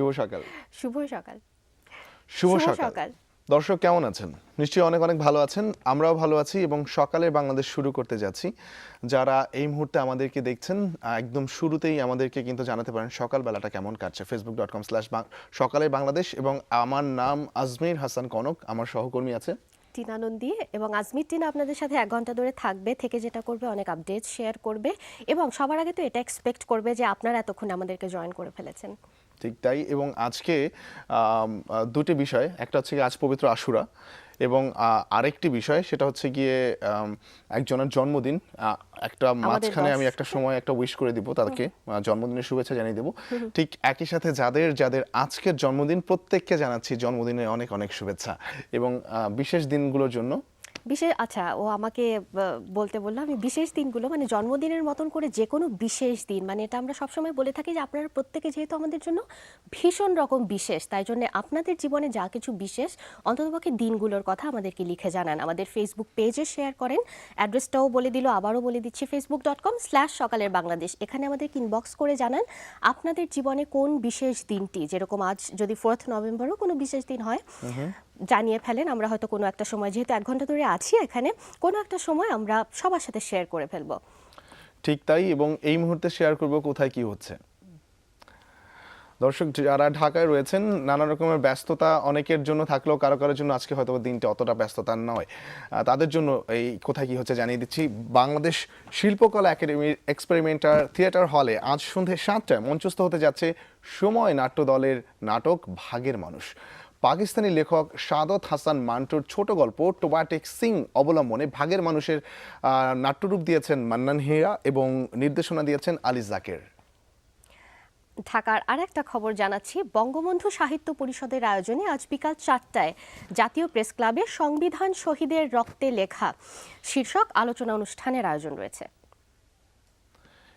শুভ সকাল। শুভ সকাল। শুভ সকাল। দর্শক কেমন আছেন? নিশ্চয়ই অনেক অনেক ভালো আছেন। আমরাও ভালো আছি এবং সকালের বাংলাদেশ শুরু করতে যাচ্ছি। যারা এই মুহূর্তে আমাদেরকে দেখছেন একদম শুরুতেই আমাদেরকে কিন্তু জানাতে পারেন সকালবেলাটা কেমন কাটছে। facebook.com/সকালের বাংলাদেশ এবং আমার নাম আজমির হাসান কনক, আমার সহকর্মী আছে টিনা নন্দী এবং আজমির টিনা আপনাদের সাথে 1 ঘন্টা ধরে থাকবে, থেকে যেটা করবে অনেক আপডেট শেয়ার করবে এবং সবার আগে তো এটা এক্সপেক্ট করবে যে আপনারা এতক্ষণ আমাদেরকে জয়েন করে ফেলেছেন। ঠিক তাই। এবং আজকে দুটি বিষয়, একটা হচ্ছে আজ পবিত্র আশুরা এবং আরেকটি বিষয় সেটা হচ্ছে গিয়ে একজনের জন্মদিন। একটা মাঝখানে আমি একটা সময় একটা উইশ করে দিব তাদেরকে, জন্মদিনের শুভেচ্ছা জানিয়ে দেবো। ঠিক একই সাথে যাদের যাদের আজকের জন্মদিন প্রত্যেককে জানাচ্ছি জন্মদিনের অনেক অনেক শুভেচ্ছা এবং বিশেষ দিনগুলোর জন্য আচ্ছা, ও আমাকে বলতে বললো আমি বিশেষ দিনগুলো মানে জন্মদিনের মতন করে যে কোনো বিশেষ দিন, মানে এটা আমরা সবসময় বলে থাকি যে আপনারা প্রত্যেকে যেহেতু আমাদের জন্য ভীষণ রকম বিশেষ, তাই জন্য আপনাদের জীবনে যা কিছু বিশেষ অন্ততপক্ষে দিনগুলোর কথা আমাদেরকে লিখে জানান, আমাদের ফেসবুক পেজে শেয়ার করেন। অ্যাড্রেসটাও বলে দিল, আবারও বলে দিচ্ছি, facebook.com/সকালের বাংলাদেশ। এখানে আমাদের ইনবক্স করে জানান আপনাদের জীবনে কোন বিশেষ দিনটি, যেরকম আজ যদি 4th নভেম্বরও কোনো বিশেষ দিন হয় জানিয়ে ফেলেন। আমরা হয়তো কোনো একটা সময়, যেহেতু 1 ঘন্টা ধরে আছি এখানে, কোনো একটা সময় আমরা সবার সাথে শেয়ার করে ফেলবো। ঠিক তাই। এবং এই মুহূর্তে শেয়ার করব কোথায় কি হচ্ছে। দর্শক যারা ঢাকায় রয়েছেন, নানা রকমের ব্যস্ততা অনেকের জন্য থাকলেও কারো কারোর জন্য আজকে হয়তো দিনটা অতটা ব্যস্ততা নয়, তাদের জন্য এই কোথায় কি হচ্ছে জানিয়ে দিচ্ছি। বাংলাদেশ শিল্পকলা একাডেমির এক্সপেরিমেন্টাল থিয়েটার হলে আজ সন্ধ্যে 7টায় মঞ্চস্থ হতে যাচ্ছে সময় নাট্য দলের নাটক ভাগের মানুষ। পাকিস্তানি লেখক সাদত হাসান মান্টুর ছোট গল্প টোবাটেক সিং অবলম্বনে ভাগের মানুষের নাট্যরূপ দিয়েছেন মান্নান হিরা এবং নির্দেশনা দিয়েছেন আলী জাকের। ঢাকার আরেকটা খবর জানাচ্ছি, বঙ্গবন্ধু সাহিত্য পরিষদের আয়োজনে আজ বিকাল 4টায় জাতীয় প্রেস ক্লাবে সংবিধান শহীদের রক্তে লেখা শীর্ষক আলোচনা অনুষ্ঠানের আয়োজন রয়েছে।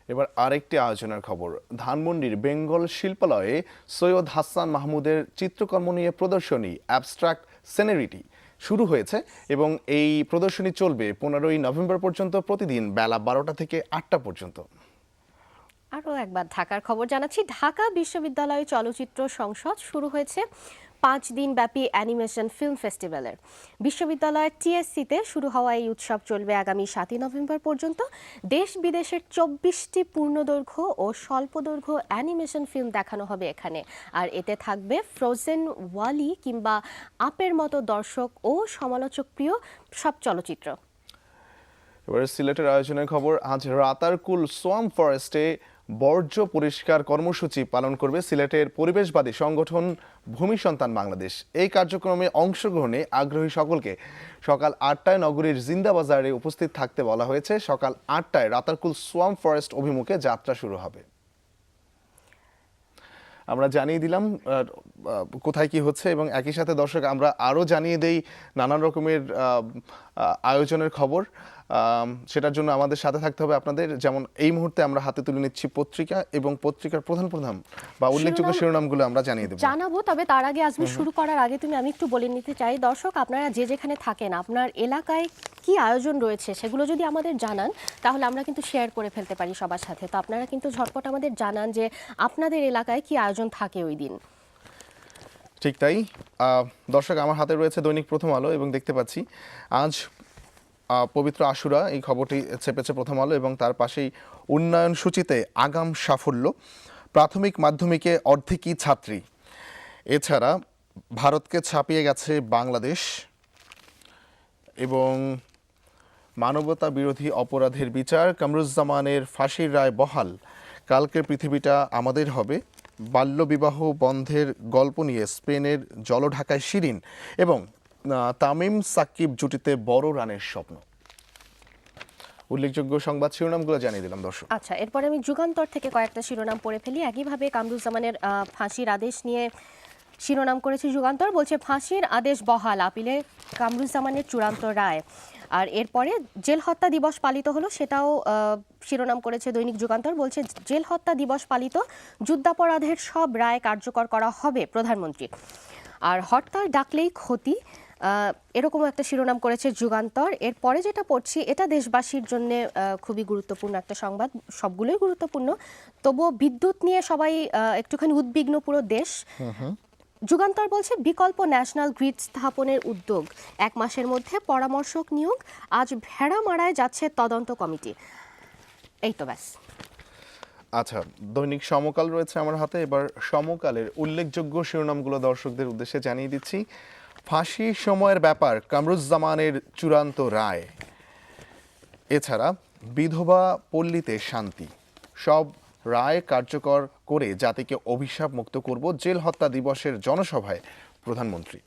এবার আরেকটি আয়োজনের খবর, ধানমন্ডির বেঙ্গল শিল্পালয়ে সৈয়দ হাসান মাহমুদের চিত্রকর্ম নিয়ে প্রদর্শনী অ্যাবস্ট্রাক্ট সিনারিটি শুরু হয়েছে এবং এই প্রদর্শনী চলবে 15ই নভেম্বর পর্যন্ত, প্রতিদিন বেলা 12টা থেকে 8টা পর্যন্ত। আরও একবার ঢাকার খবর জানাচ্ছি, ঢাকা বিশ্ববিদ্যালয় চলচ্চিত্র সংসদ শুরু হয়েছে 5 দিন ব্যাপী অ্যানিমেশন ফিল্ম ফেস্টিভ্যালের। বিশ্ববিদ্যালয়ের টিএসসিতে শুরু হওয়া এই উৎসব চলবে আগামী 7ই নভেম্বর পর্যন্ত। দেশ বিদেশের 24টি পূর্ণদৈর্ঘ্য ও স্বল্পদৈর্ঘ্য অ্যানিমেশন ফিল্ম দেখানো হবে এখানে, আর এতে থাকবে ফ্রোজেন, ওয়ালি কিংবা আপের মতো দর্শক ও সমালোচক প্রিয় সব চলচ্চিত্র। এবারে সিলেটের আয়োজনের খবর, আজ রাতারকুল সোয়াম ফরেস্টে বর্জ্য পরিষ্কার কর্মসূচি পালন করবে সিলেটের পরিবেশবাদী সংগঠন ভূমি সন্তান বাংলাদেশ। এই কার্যক্রমে অংশগ্রহণে আগ্রহী সকলকে সকাল 8টায় নগরীর জিন্দাবাজারে উপস্থিত থাকতে বলা হয়েছে। সকাল 8টায় রাতারকুল সোয়াম ফরেস্ট অভিমুখে যাত্রা শুরু হবে। আমরা জানিয়ে দিলাম কোথায় কি হচ্ছে এবং একই সাথে দর্শক আমরা আরও জানিয়ে দেই নানান রকমের আয়োজনের খবর। সেটার জন্য আমাদের সাথে থাকতে হবে আপনাদের। যেমন এই মুহূর্তে আমরা হাতে তুলে নিচ্ছি পত্রিকা এবং পত্রিকার প্রধান প্রধান বা উল্লেখযোগ্য শিরোনামগুলো আমরা জানাবো। তবে তার আগে আজমি শুরু করার আগে আমি একটু বলে নিতে চাই, দর্শক আপনারা যে যেখানে থাকেন আপনার এলাকায় কি আয়োজন রয়েছে সেগুলো যদি আমাদের জানান তাহলে আমরা কিন্তু শেয়ার করে ফেলতে পারি সবার সাথে। তো আপনারা কিন্তু ঝটপট আমাদের জানান যে আপনাদের এলাকায় কি আয়োজন থাকে ওই দিন। ঠিক তাই। দর্শক আমার হাতে রয়েছে দৈনিক প্রথম আলো এবং দেখতে পাচ্ছি আজ পবিত্র আশুরা, এই খবরটি চেপেছে প্রথম আলো এবং তার পাশেই উন্নয়ন সূচিতে আগাম সাফল্য, প্রাথমিক মাধ্যমিকে অর্ধেকই ছাত্রী। এছাড়া ভারতকে ছাপিয়ে গেছে বাংলাদেশ এবং মানবতা বিরোধী অপরাধের বিচার, কামরুজ্জামানের ফাঁসির রায় বহাল, কালকের পৃথিবীটা আমাদের হবে, বাল্যবিবাহ বন্ধের গল্প নিয়ে স্পেনের জলঢাকায় শিরিন এবং তামিম সাকিব জুটিতে বড় রানের স্বপ্ন। উল্লেখযোগ্য সংবাদ শিরোনামগুলো জানিয়ে দিলাম দর্শক। আচ্ছা, এরপরে আমি যুগান্তর থেকে কয়েকটা শিরোনাম পড়ে ফেলি। একইভাবে কামরুজ্জামানের ফাঁসির আদেশ নিয়ে শিরোনাম করেছে যুগান্তর, বলছে ফাঁসির আদেশ বহাল, আপিলে কামরুজ্জামানের চূড়ান্ত রায়। আর এরপরে জেল হত্যা দিবস পালিত হলো, সেটাও শিরোনাম করেছে দৈনিক যুগান্তর, বলছে জেল হত্যা দিবস পালিত, যুদ্ধাপরাধের সব রায় কার্যকর করা হবে প্রধানমন্ত্রী। আর হরতাল ডাকলেই ক্ষতি, এরকমও একটা শিরোনাম করেছে যুগান্তর। এরপরে যেটা পড়ছি এটা দেশবাসীর জন্য খুবই গুরুত্বপূর্ণ একটা সংবাদ, সবগুলোই গুরুত্বপূর্ণ, তবুও বিদ্যুৎ নিয়ে সবাই একটুখানি উদ্বিগ্ন পুরো দেশ। যুগান্তর বলছে বিকল্প ন্যাশনাল গ্রিড স্থাপনের উদ্যোগ, 1 মাসের মধ্যে পরামর্শক নিয়োগ, আজ ভেড়ামারায় যাচ্ছে তদন্ত কমিটি। এই তো ব্যাস। আচ্ছা, দৈনিক সমকাল রয়েছে আমার হাতে। এবার সমকালের উল্লেখযোগ্য শিরোনামগুলো দর্শকদের উদ্দেশ্যে জানিয়ে দিচ্ছি। ফাঁসি সময়ের ব্যাপার, কামরুজ্জামানের চূড়ান্ত রায়। এছাড়া বিধবা পল্লীতে শান্তি, সব রায় কার্যকর করে জাতিকে অভিশাপ মুক্ত করব, জেল হত্যা দিবসের জনসভায় প্রধানমন্ত্রী।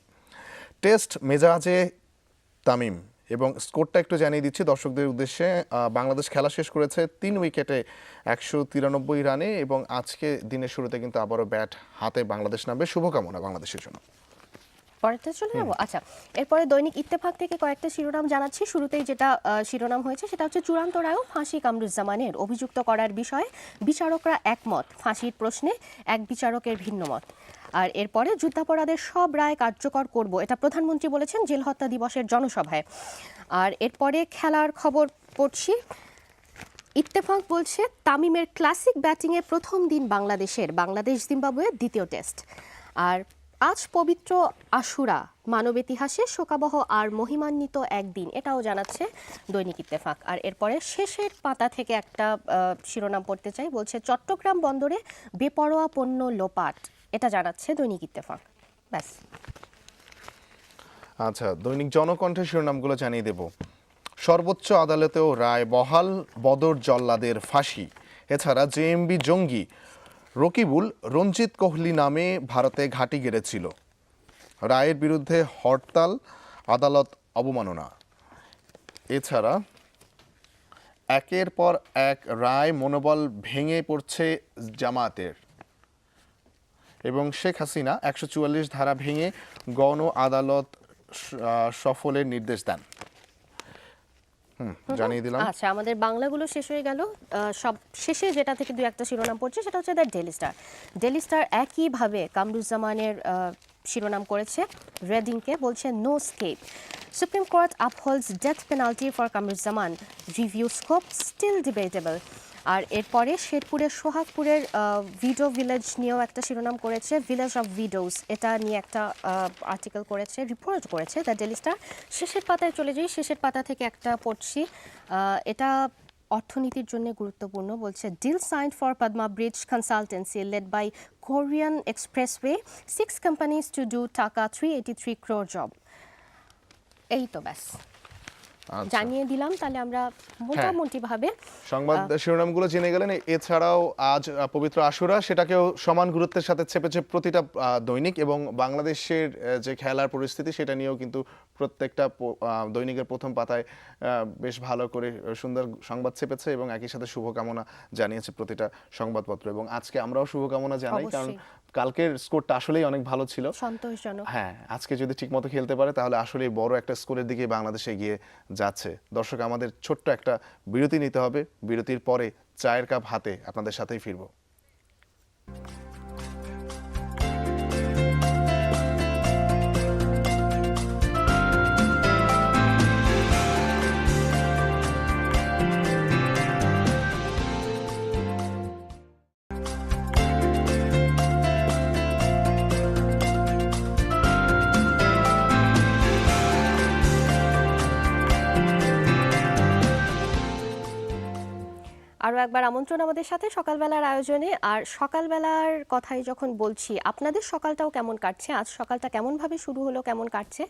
টেস্ট মেজাজে তামিম, এবং স্কোরটা একটু জানিয়ে দিচ্ছি দর্শকদের উদ্দেশ্যে। বাংলাদেশ খেলা শেষ করেছে 3 উইকেটে 193 রানে, এবং আজকে দিনের শুরুতে কিন্তু আবারও ব্যাট হাতে বাংলাদেশ নামবে। শুভকামনা বাংলাদেশের জন্য। পরেরটা চলে যাবো। আচ্ছা, এরপরে দৈনিক ইত্তেফাক থেকে কয়েকটা শিরোনাম জানাচ্ছি। শুরুতেই যেটা শিরোনাম হয়েছে সেটা হচ্ছে চূড়ান্ত রায়, ফাঁসি কামরুজ্জামানের, অভিযুক্ত করার বিষয়ে বিচারকরা একমত, ফাঁসির প্রশ্নে এক বিচারকের ভিন্ন মত। আর এরপরে যুদ্ধাপরাধের সব রায় কার্যকর করব, এটা প্রধানমন্ত্রী বলেছেন জেল হত্যা দিবসের জনসভায়। আর এরপরে খেলার খবর পড়ছি। ইত্তেফাক বলছে তামিমের ক্লাসিক ব্যাটিংয়ে প্রথম দিন বাংলাদেশের, বাংলাদেশ জিম্বাবুয়ের দ্বিতীয় টেস্ট। আর আজ পবিত্র আশুরা, মানব ইতিহাসে শোকাবহ আর মহিমান্বিত একদিন, এটাও জানাচ্ছে দৈনিক ইত্তেফাক। আর এরপরে শেষের পাতা থেকে একটা শিরোনাম পড়তে চাই, বলছে চট্টগ্রাম বন্দরে বেপরোয়া পণ্য লোপাট, এটা জানাচ্ছে দৈনিক ইত্তেফাক। ব্যাস। আচ্ছা, দৈনিক জনকণ্ঠের শিরোনামগুলো জানিয়ে দেব। সর্বোচ্চ আদালতেও রায় বহাল, বদর জল্লাদের ফাঁসি। এছাড়া জেএমবি জঙ্গি রকিবুল রঞ্জিত কোহলি নামে ভারতে ঘাঁটি গেড়েছিল, রায়ের বিরুদ্ধে হরতাল, আদালত অবমাননা। এছাড়া একের পর এক রায়, মনোবল ভেঙে পড়ছে জামায়াতের, এবং শেখ হাসিনা 144 ধারা ভেঙে গণ আদালত সফলের নির্দেশ দেন। জানিয়ে দিলাম। আচ্ছা, আমাদের বাংলাগুলো শেষ হয়ে গেল। সব শেষে যেটা থেকে দু একটা শিরোনাম পড়ছে সেটা হচ্ছে the Daily Star. Daily Star একইভাবে কামরুজ্জামানের শিরোনাম করেছে রেডিংকে, বলছে no escape, supreme court upholds death penalty for কামরুজ্জামান, রিভিউ স্কোপ স্টিল ডিবেটেবল। আর এরপরে শেরপুরের সোহাগপুরের ভিডো ভিলেজ নিয়েও একটা শিরোনাম করেছে, ভিলেজ অফ ভিডোস, এটা নিয়ে একটা আর্টিকেল করেছে, রিপোর্ট করেছে দ্য ডেইলি স্টার। শেষের পাতায় চলে যাই, শেষের পাতা থেকে একটা পড়ছি, এটা অর্থনীতির জন্য গুরুত্বপূর্ণ, বলছে deal signed for Padma bridge consultancy led by Korean expressway, 6 companies to do taka 383 crore job. এই তো ব্যাস জানিয়ে দিলাম। তাহলে আমরা মোটামুটি ভাবে সংবাদ শিরোনামগুলো জেনে গেলেন। এছাড়াও আজ পবিত্র আশুরা, সেটাকেও সমান গুরুত্বের সাথে চেপেছে প্রতিটা দৈনিক, এবং বাংলাদেশের যে খেলার পরিস্থিতি সেটা নিয়েও কিন্তু প্রত্যেকটা দৈনিকের প্রথম পাতায় বেশ ভালো করে সুন্দর সংবাদ চেপেছে, এবং একই সাথে শুভকামনা জানিয়েছে প্রতিটা সংবাদপত্র। এবং আজকে আমরাও শুভকামনা জানাই, কারণ কালকের স্কোরটা আসলেই অনেক ভালো ছিল, সন্তোষজনক। হ্যাঁ, আজকে যদি ঠিকমতো খেলতে পারে তাহলে আসলেই বড় একটা স্কোরের দিকে বাংলাদেশ এগিয়ে যাচ্ছে। দর্শক, আমাদের ছোট্ট একটা বিরতি নিতে হবে। বিরতির পরে চায়ের কাপ হাতে আপনাদের সাথেই ফিরবো। আরও একবার আমন্ত্রণ আমাদের সাথে সকালবেলার আয়োজনে। আর সকালবেলার কথাই যখন বলছি, আপনাদের সকালটাও কেমন কাটছে, আজ সকালটা কেমনভাবে শুরু হলো, কেমন কাটছে,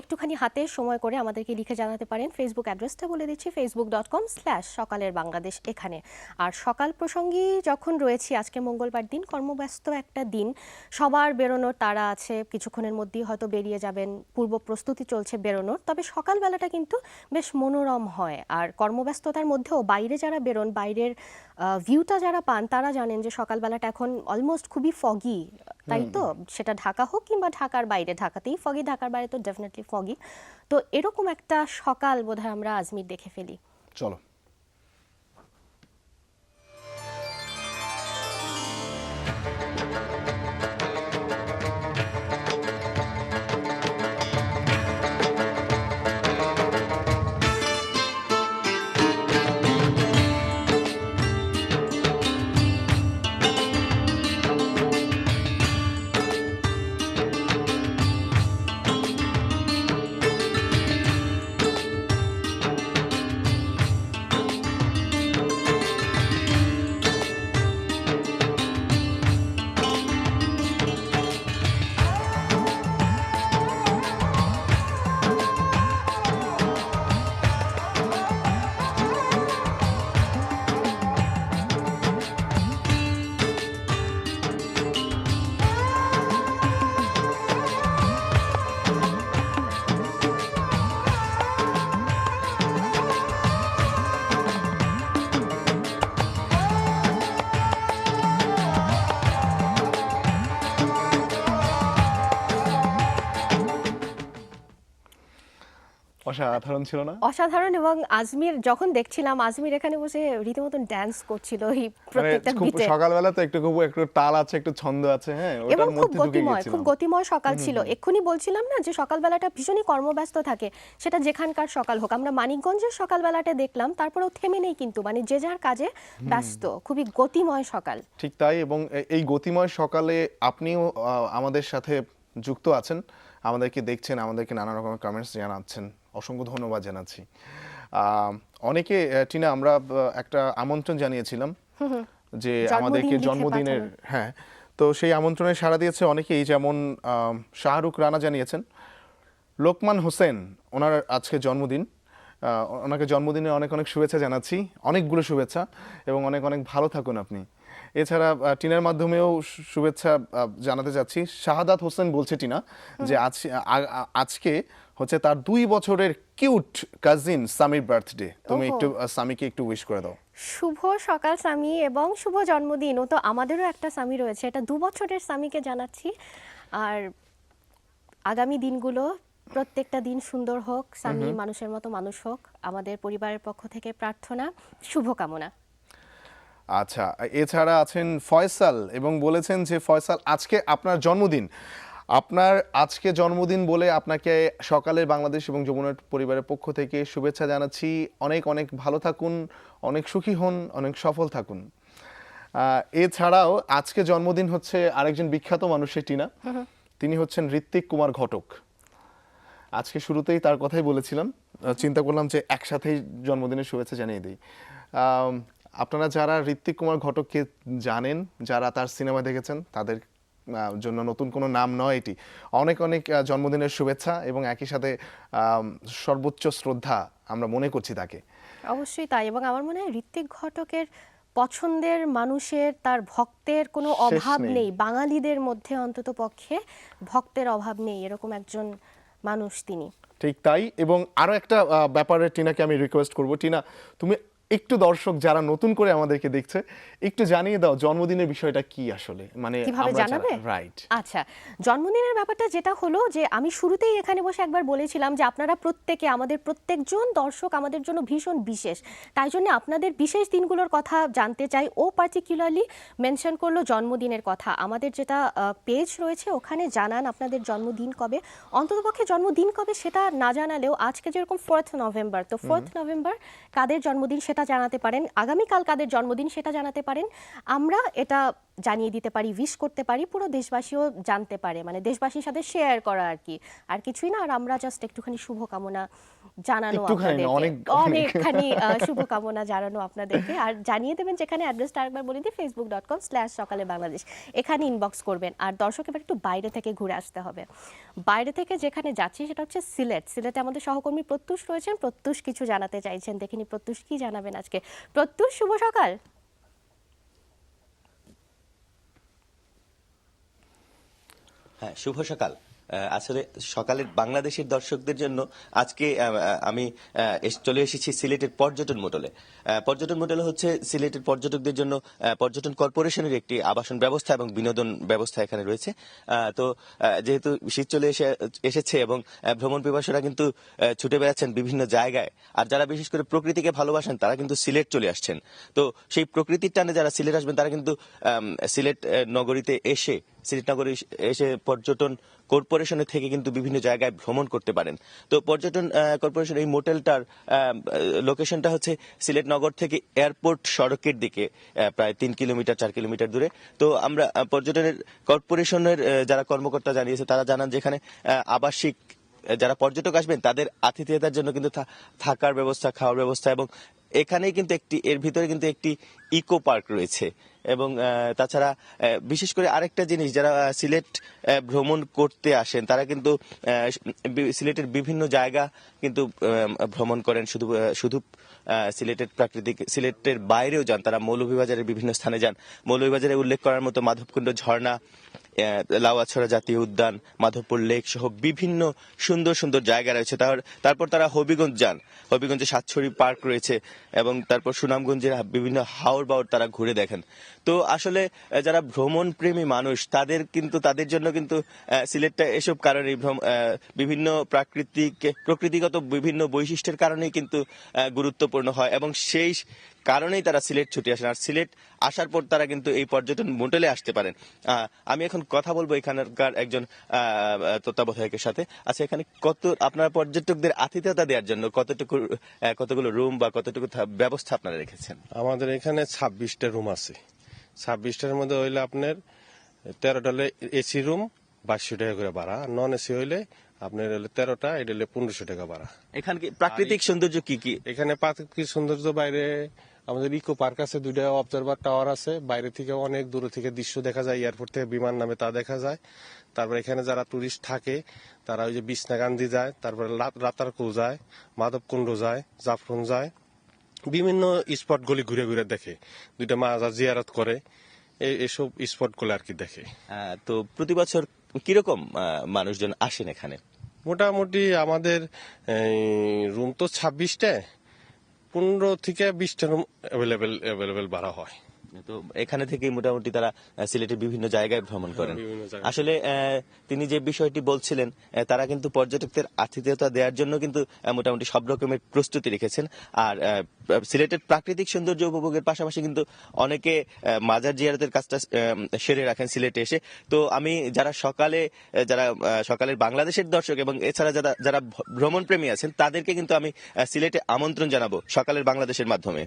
একটুখানি হাতে সময় করে আমাদেরকে লিখে জানাতে পারেন। ফেসবুক অ্যাড্রেসটা বলে দিচ্ছি, facebook.com/সকালের বাংলাদেশ এখানে। আর সকাল প্রসঙ্গে যখন রয়েছি, আজকে মঙ্গলবার দিন, কর্মব্যস্ত একটা দিন, সবার বেরোনোর তাড়া আছে, কিছুক্ষণের মধ্যেই হয়তো বেরিয়ে যাবেন, পূর্ব প্রস্তুতি চলছে বেরোনোর। তবে সকালবেলাটা কিন্তু বেশ মনোরম হয়। আর কর্মব্যস্ততার মধ্যেও বাইরে যারা বেরোন, বাইরের ভিউটা যারা পান, তারা জানেন যে সকালবেলাটা এখন অলমোস্ট খুবই ফগি, তাই তো? সেটা ঢাকা হোক কিংবা ঢাকার বাইরে, ঢাকাতেই ফগি, ঢাকার বাইরে তো ডেফিনেটলি ফগি। তো এরকম একটা সকাল বোধহয় আমরা আজমির দেখে ফেলি। চলো। অসাধারণ ছিল না? অসাধারণ। এবং আজমির যখন দেখছিলাম, আজমির এখানে বসে রীতিমতন ড্যান্স করছিল এই মানে প্রত্যেকটা খুব বিটে। সকালবেলা তো একটু তাল আছে, একটু ছন্দ আছে, হ্যাঁ, এবং ওটার খুব মধ্যে ঢুকে গতিময়, খুব গেছিলাম। গতিময় সকাল ছিল। এক্ষুনি বলছিলাম না যে সকালবেলাটা ভীষণই কর্মব্যস্ত থাকে, সেটা যেখানকার সকাল হোক। আমরা মানিকগঞ্জের সকালবেলাটা দেখলাম, তারপরেও থেমে নেই কিন্তু, মানে যে যার কাজে ব্যস্ত, খুবই গতিময় সকাল। ঠিক তাই। এবং এই গতিময় সকালে আপনিও আমাদের সাথে যুক্ত আছেন, আমাদেরকে দেখছেন, আমাদেরকে নানা রকমের কমেন্টস জানাচ্ছেন, অসংখ্য ধন্যবাদ জানাচ্ছি। অনেকে টিনা, আমরা একটা আমন্ত্রণ জানিয়েছিলাম যে আমাদেরকে লিখে জন্মদিনের, পাঠানো। হ্যাঁ, তো সেই আমন্ত্রণে সাড়া দিয়েছে অনেকেই, যেমন শাহরুখ রানা জানিয়েছেন, লোকমান হোসেন, ওনার আজকে জন্মদিন, ওনাকে জন্মদিনে অনেক অনেক শুভেচ্ছা জানাচ্ছি, অনেকগুলো শুভেচ্ছা, এবং অনেক অনেক ভালো থাকুন আপনি। এছাড়া টিনার মাধ্যমেও শুভেচ্ছা জানাতে চাচ্ছি। শাহাদাত হোসেন বলছে টিনা যে আজকে হচ্ছে তার 2 বছরের কিউট কাজিন সামির বার্থডে, তুমি ওহো। একটু সামিকে একটু উইশ করে দাও। শুভ সকাল সামি, এবং শুভ জন্মদিন। ও তো আমাদেরও একটা সামি রয়েছে, এটা 2 বছরের সামিকে জানাচ্ছি। আর আগামী দিনগুলো প্রত্যেকটা দিন সুন্দর হোক, সামি মানুষের মতো মানুষ হোক, আমাদের পরিবারের পক্ষ থেকে প্রার্থনা, শুভকামনা। আচ্ছা, এছাড়া আছেন ফয়সাল, এবং বলেছেন যে ফয়সাল, আজকে আপনার জন্মদিন, আপনার আজকে জন্মদিন বলে আপনাকে সকালের বাংলাদেশ এবং যমুনার পরিবারের পক্ষ থেকে শুভেচ্ছা জানাচ্ছি। অনেক অনেক ভালো থাকুন, অনেক সুখী হন, অনেক সফল থাকুন। এছাড়াও আজকে জন্মদিন হচ্ছে আরেকজন বিখ্যাত মানুষের টিনা, তিনি হচ্ছেন ঋত্বিক কুমার ঘটক। আজকে শুরুতেই তার কথাই বলেছিলাম, চিন্তা করলাম যে একসাথেই জন্মদিনের শুভেচ্ছা জানিয়ে দিই। আপনারা যারা ঋত্বিক কুমার ঘটককে জানেন, যারা তার সিনেমা দেখেছেন, তাদের জন্য নতুন কোনো নাম নয় এটি। অনেক অনেক জন্মদিনের শুভেচ্ছা, এবং একই সাথে সর্বোচ্চ শ্রদ্ধা আমরা মনে করছি তাকে। অবশ্যই তাই। এবং আমার মনে হয় ঋত্বিক ঘটকের পছন্দের মানুষের, তার ভক্তের কোনো শেষ অভাব নেই। নেই। বাঙালিদের মধ্যে অন্তত পক্ষে ভক্তের অভাব নেই, এরকম একজন মানুষ তিনি। ঠিক তাই। এবং আরো একটা ব্যাপারে টিনাকে আমি রিকোয়েস্ট করব, টিনা, তুমি একটু দর্শক যারা নতুন করে আমাদেরকে দেখছে, একটু জানিয়ে দাও জন্মদিনের বিষয়টা কি আসলে, মানে কিভাবে জানাবে? রাইট। আচ্ছা, জন্মদিনের ব্যাপারটা যেটা হলো, যে আমি শুরুতেই এখানে বসে একবার বলেছিলাম যে আপনারা প্রত্যেকে, আমাদের প্রত্যেকজন দর্শক আমাদের জন্য ভীষণ বিশেষ। তাই জন্য আপনাদের বিশেষ দিনগুলোর কথা জানতে চাই। ও পার্টিকুলারলি মেনশন করলো জন্মদিনের কথা। আমাদের যেটা পেজ রয়েছে ওখানে জানান আপনাদের জন্মদিন কবে, অন্ততপক্ষে জন্মদিন কবে সেটা না জানালেও আজকে যেরকম 4th নভেম্বর, তো 4th নভেম্বর কাদের জন্মদিন সেটা জানাতে পারেন, আগামীকাল কাদের জন্মদিন সেটা জানাতে পারেন। আমরা এটা জানিয়ে দিতে পারি, উইশ করতে পারি, পুরো দেশবাসীও জানতে পারে, মানে দেশবাসীর সাথে শেয়ার করা আর কি, আর কিছুই না। আর আমরা জাস্ট একটুখানি শুভকামনা জানানো একটুখানি না, আপনাদেরকে, অনেকখানি শুভকামনা জানানো আপনাদেরকে। আর জানিয়ে দেবেন যেখানে, অ্যাড্রেসটা আরেকবার বলে দিই, facebook.com/সকালে বাংলাদেশ, এখানে ইনবক্স করবেন। আর দর্শক, এবার একটু বাইরে থেকে ঘুরে আসতে হবে। বাইরে থেকে যেখানে যাচ্ছি সেটা হচ্ছে সিলেট। সিলেটে আমাদের সহকর্মী প্রত্যুষ রয়েছেন, প্রত্যুষ কিছু জানাতে চাইছেন, দেখিনি প্রত্যুষ কি জানাবেন আজকে। প্রত্যুষ, শুভ সকাল। হ্যাঁ, শুভ সকাল। আসলে সকালের বাংলাদেশের দর্শকদের জন্য আজকে আমি চলে এসেছি সিলেটের পর্যটন মোটলে। পর্যটন মোটল হচ্ছে সিলেটের পর্যটকদের জন্য পর্যটন কর্পোরেশনের একটি আবাসন ব্যবস্থা এবং বিনোদন ব্যবস্থা এখানে রয়েছে। তো যেহেতু শীত চলে এসেছে এবং ভ্রমণ পিপাসুরা কিন্তু ছুটে বেড়াচ্ছেন বিভিন্ন জায়গায়, আর যারা বিশেষ করে প্রকৃতিকে ভালোবাসেন তারা কিন্তু সিলেট চলে আসছেন। তো সেই প্রকৃতির টানে যারা সিলেট আসবেন তারা কিন্তু সিলেট নগরীতে এসে, সিলেট নগরী এসে পর্যটন কর্পোরেশনের থেকে কিন্তু বিভিন্ন জায়গায় ভ্রমণ করতে পারেন। তো পর্যটন কর্পোরেশন এই মোটেলটার লোকেশনটা হচ্ছে সিলেট নগর থেকে এয়ারপোর্ট সড়কের দিকে প্রায় 3 কিলোমিটার 4 কিলোমিটার দূরে। তো আমরা পর্যটনের কর্পোরেশনের যারা কর্মকর্তা জানিয়েছে, তারা জানান যেখানে আবাসিক যারা পর্যটক আসবেন তাদের আতিথেয়তার জন্য কিন্তু থাকার ব্যবস্থা, খাওয়ার ব্যবস্থা, এবং এখানেই কিন্তু এর ভিতরে কিন্তু একটি ইকো পার্ক রয়েছে। এবং তাছাড়া বিশেষ করে আরেকটা জিনিস, যারা সিলেট ভ্রমণ করতে আসেন তারা কিন্তু সিলেটের বিভিন্ন জায়গা কিন্তু ভ্রমণ করেন, শুধু সিলেটের সিলেটের বাইরেও যান, তারা মৌলভীবাজারের বিভিন্ন স্থানে যান। মৌলভীবাজারে উল্লেখ করার মতো মাধবকুণ্ড ঝর্ণা লাউয়াছড়া জাতীয় উদ্যান, মাধবপুর লেক সহ বিভিন্ন সুন্দর সুন্দর জায়গা রয়েছে। তারপর তারা হবিগঞ্জ যান, হবিগঞ্জে সাতছড়ি পার্ক রয়েছে এবং তারপর সুনামগঞ্জের বিভিন্ন হাওর বাওর তারা ঘুরে দেখেন। তো আসলে যারা ভ্রমণ প্রেমী মানুষ তাদের জন্য কিন্তু সিলেটটা এসব কারণে বিভিন্ন প্রকৃতিগত বিভিন্ন বৈশিষ্ট্যের কারণেই কিন্তু গুরুত্বপূর্ণ হয় এবং সেই কারণেই তারা সিলেট ছুটে আসেন। আর সিলেট আসার পর তারা কিন্তু এই পর্যটন মোটেলে আসতে পারেন। আমি এখন কথা বলবো এখানকার একজন তত্ত্বাবধায়কের সাথে। আচ্ছা, এখানে আপনারা পর্যটকদের আতিথেয়তা দেওয়ার জন্য কতগুলো রুম বা কতটুকু ব্যবস্থা আপনারা রেখেছেন? আমাদের এখানে 26টা রুম আছে। 26টার মধ্যে হইলে আপনার 13টা হলে এসি রুম 2200 টাকা করে ভাড়া, নন এসি হইলে আপনার হলে 13টা, এটা হলে 1500 টাকা ভাড়া। এখানে প্রাকৃতিক সৌন্দর্য কি কি? এখানে প্রাকৃতিক সৌন্দর্য বাইরে আমাদের ইকো পার্ক আছে, 2টা অবজারভার টাওয়ার আছে, বাইরে থেকে অনেক দূর থেকে দৃশ্য দেখা যায়, এয়ারপোর্ট থেকে বিমান নামে তা দেখা যায়। তারপর এখানে যারা টুরিস্ট থাকে তারা ওই যে বিছনাকান্দি যায়, তারপরে রাতারকুল যায়, মাধবকুণ্ড যায়, জাফলং যায়, বিভিন্ন স্পটগুলি ঘুরে ঘুরে দেখে, 2টা মাজার জিয়ারত করে, এইসব স্পটগুলো আর কি দেখে। তো প্রতি বছর কিরকম মানুষজন আসেন এখানে? মোটামুটি আমাদের রুম তো 26টা, 15 থেকে 20টা রুম অ্যাভেলেবেল ভাড়া হয়। তো এখানে থেকেই মোটামুটি তারা সিলেটের বিভিন্ন জায়গায় ভ্রমণ করেন। বিভিন্ন জায়গায়। আসলে তিনি যে বিষয়টি বলছিলেন, তারা কিন্তু পর্যটকদের আতিথেয়তা দেওয়ার জন্য কিন্তু মোটামুটি সব রকমের প্রস্তুতি রেখেছেন। আর সিলেটের প্রাকৃতিক সৌন্দর্য উপভোগের পাশাপাশি কিন্তু অনেকে মাজার জিয়ারতের কাজটা সেরে রাখেন সিলেটে এসে। তো আমি যারা সকালের বাংলাদেশের দর্শক এবং এছাড়া যারা ভ্রমণ প্রেমী আছেন তাদেরকে কিন্তু আমি সিলেটে আমন্ত্রণ জানাবো সকালের বাংলাদেশের মাধ্যমে।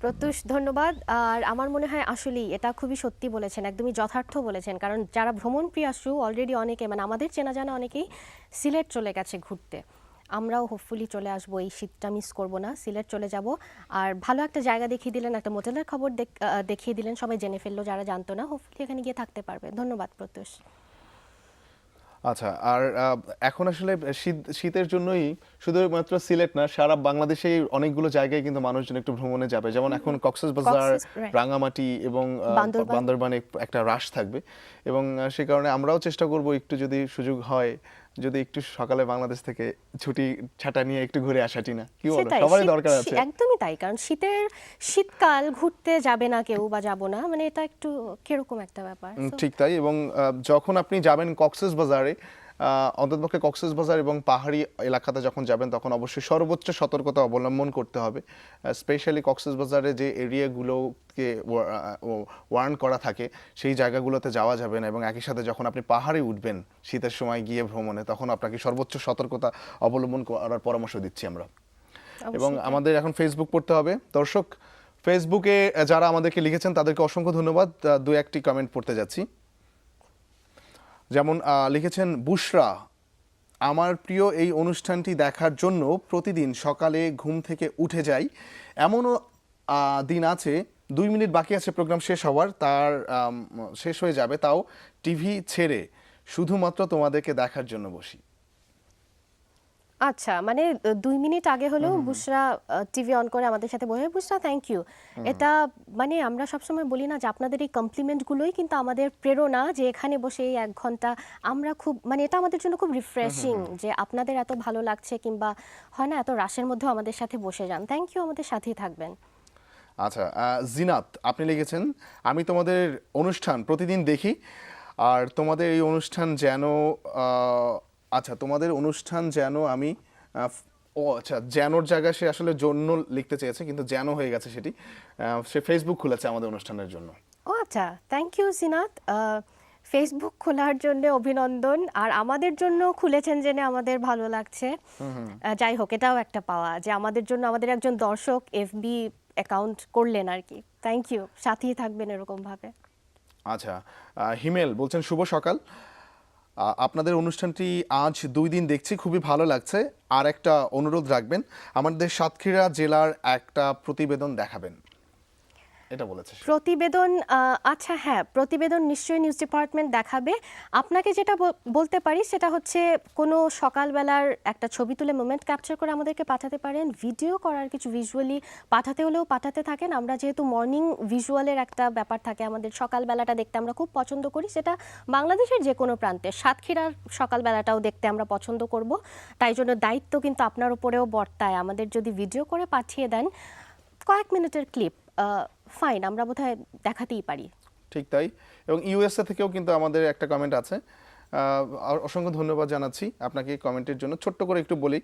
প্রত্যুষ, ধন্যবাদ। আর আমার মনে হয় আসলেই এটা খুবই সত্যি বলেছেন, একদমই যথার্থ বলেছেন। কারণ যারা ভ্রমণ প্রিয়াসু অলরেডি অনেকে, মানে আমাদের চেনা জানা অনেকেই সিলেট চলে গেছে ঘুরতে। আমরাও হোপফুলি চলে আসবো, এই শীতটা মিস করব না, সিলেট চলে যাব। আর ভালো একটা জায়গা দেখিয়ে দিলেন, একটা মোটেলের খবর দেখিয়ে দিলেন, সবাই জেনে ফেললো যারা জানতো না। হোপফুলি এখানে গিয়ে থাকতে পারবে। ধন্যবাদ প্রত্যুষ। আচ্ছা, আর এখন আসলে শীতের জন্যই শুধুমাত্র সিলেট না, সারা বাংলাদেশে অনেকগুলো জায়গায় কিন্তু মানুষজন একটু ভ্রমণে যাবে। যেমন এখন কক্সবাজার, right. রাঙামাটি এবং বান্দরবানে একটা রাশ থাকবে এবং সে কারণে আমরাও চেষ্টা করব একটু, যদি সুযোগ হয়, যদি একটু সকালে বাংলাদেশ থেকে ছুটি ছাটা নিয়ে একটু ঘুরে আসাটি না, কি বলো? সেটাই, সবারই দরকার আছে। একদমই তাই। কারণ শীতকাল ঘুরতে যাবে না কেউ বা যাব না, মানে এটা একটু কিরকম একটা ব্যাপার। ঠিক তাই। এবং যখন আপনি যাবেন কক্সবাজারে, অন্ততপক্ষে কক্সবাজার এবং পাহাড়ি এলাকাতে যখন যাবেন তখন অবশ্যই সর্বোচ্চ সতর্কতা অবলম্বন করতে হবে। স্পেশালি কক্সবাজারে যে এরিয়াগুলোকে ওয়ার্ন করা থাকে সেই জায়গাগুলোতে যাওয়া যাবে না। এবং একই সাথে যখন আপনি পাহাড়ে উঠবেন শীতের সময় গিয়ে ভ্রমণে, তখন আপনাকে সর্বোচ্চ সতর্কতা অবলম্বন করার পরামর্শ দিচ্ছি আমরা। এবং আমাদের এখন ফেসবুক পড়তে হবে। দর্শক, ফেসবুকে যারা আমাদেরকে লিখেছেন তাদেরকে অসংখ্য ধন্যবাদ। দু একটি কমেন্ট পড়তে যাচ্ছি। যেমন লিখেছেন বুশরা, আমার প্রিয় এই অনুষ্ঠানটি দেখার জন্য প্রতিদিন সকালে ঘুম থেকে উঠে যাই। এমনও দিন আছে 2 মিনিট বাকি আছে প্রোগ্রাম শেষ হওয়ার, তার শেষ হয়ে যাবে, তাও টিভি ছেড়ে শুধুমাত্র তোমাদেরকে দেখার জন্য বসি। আচ্ছা, মানে 2 মিনিট আগে হলেও বুশরা টিভি অন করে আমাদের সাথে বসে। বুশরা, থ্যাংক ইউ। এটা মানে আমরা সবসময় বলি না যে আপনাদের এই কমপ্লিমেন্টগুলোই কিন্তু আমাদের প্রেরণা, যে এখানে বসে এই 1 ঘন্টা আমরা খুব, মানে এটা আমাদের জন্য খুব রিফ্রেশিং যে আপনাদের এত ভালো লাগছে, কিংবা হয় না এত রাশের মধ্যেও আমাদের সাথে বসে যান। থ্যাংক ইউ, আমাদের সাথেই থাকবেন। আচ্ছা, জিনাত আপনি লিখেছেন, আমি তোমাদের অনুষ্ঠান প্রতিদিন দেখি, আর তোমাদের এই অনুষ্ঠান যেন তোমাদের অনুষ্ঠান যেন আমি যেনর জায়গায় সে আসলে জন্য লিখতে চেয়েছে, কিন্তু যেন হয়ে গেছে সেটি। সে ফেসবুক খুলেছে আমাদের অনুষ্ঠানের জন্য। ও আচ্ছা, থ্যাংক ইউ জিনাত। ফেসবুক খোলার জন্য অভিনন্দন, আর আমাদের জন্য খুলেছেন জেনে আমাদের ভালো লাগছে। যাই হোক, এটাও একটা পাওয়া যে আমাদের জন্য আমাদের একজন দর্শক এফবি অ্যাকাউন্ট করলেন আর কি। থ্যাংক ইউ, সাথেই থাকবেন এরকম ভাবে। আচ্ছা, হিমেল বলছেন শুভ সকাল, আপনাদের অনুষ্ঠানটি আজ 2 দিন দেখছি, খুবই ভালো লাগছে। আর একটা অনুরোধ রাখবেন, আমাদের সাতক্ষীরা জেলার একটা প্রতিবেদন দেখাবেন। এটা বলেছে সে। প্রতিবেদন আচ্ছা হ্যাঁ, প্রতিবেদন নিশ্চয়ই নিউজ ডিপার্টমেন্ট দেখাবে। আপনাকে যেটা বলতে পারি সেটা হচ্ছে কোনো সকালবেলার একটা ছবি তুলে মোমেন্ট ক্যাপচার করে আমাদেরকে পাঠাতে পারেন, ভিডিও করার কিছু ভিজুয়ালি পাঠাতে হলেও পাঠাতে থাকেন। আমরা যেহেতু মর্নিং ভিজুয়ালের একটা ব্যাপার থাকে, আমাদের সকালবেলাটা দেখতে আমরা খুব পছন্দ করি, সেটা বাংলাদেশের যে কোনো প্রান্তে, সাতক্ষীরার সকালবেলাটাও দেখতে আমরা পছন্দ করব। তাই জন্য দায়িত্ব কিন্তু আপনার উপরেও বর্তায়। আমাদের যদি ভিডিও করে পাঠিয়ে দেন কয়েক মিনিটের ক্লিপ, ফাইন, আমরা বোধহয় দেখাতেই পারি। ঠিক তাই। এবং ইউএসএ থেকেও কিন্তু আমাদের একটা কমেন্ট আছে, আর অসংখ্য ধন্যবাদ জানাচ্ছি আপনাকে কমেন্টের জন্য। ছোট্ট করে একটু বলি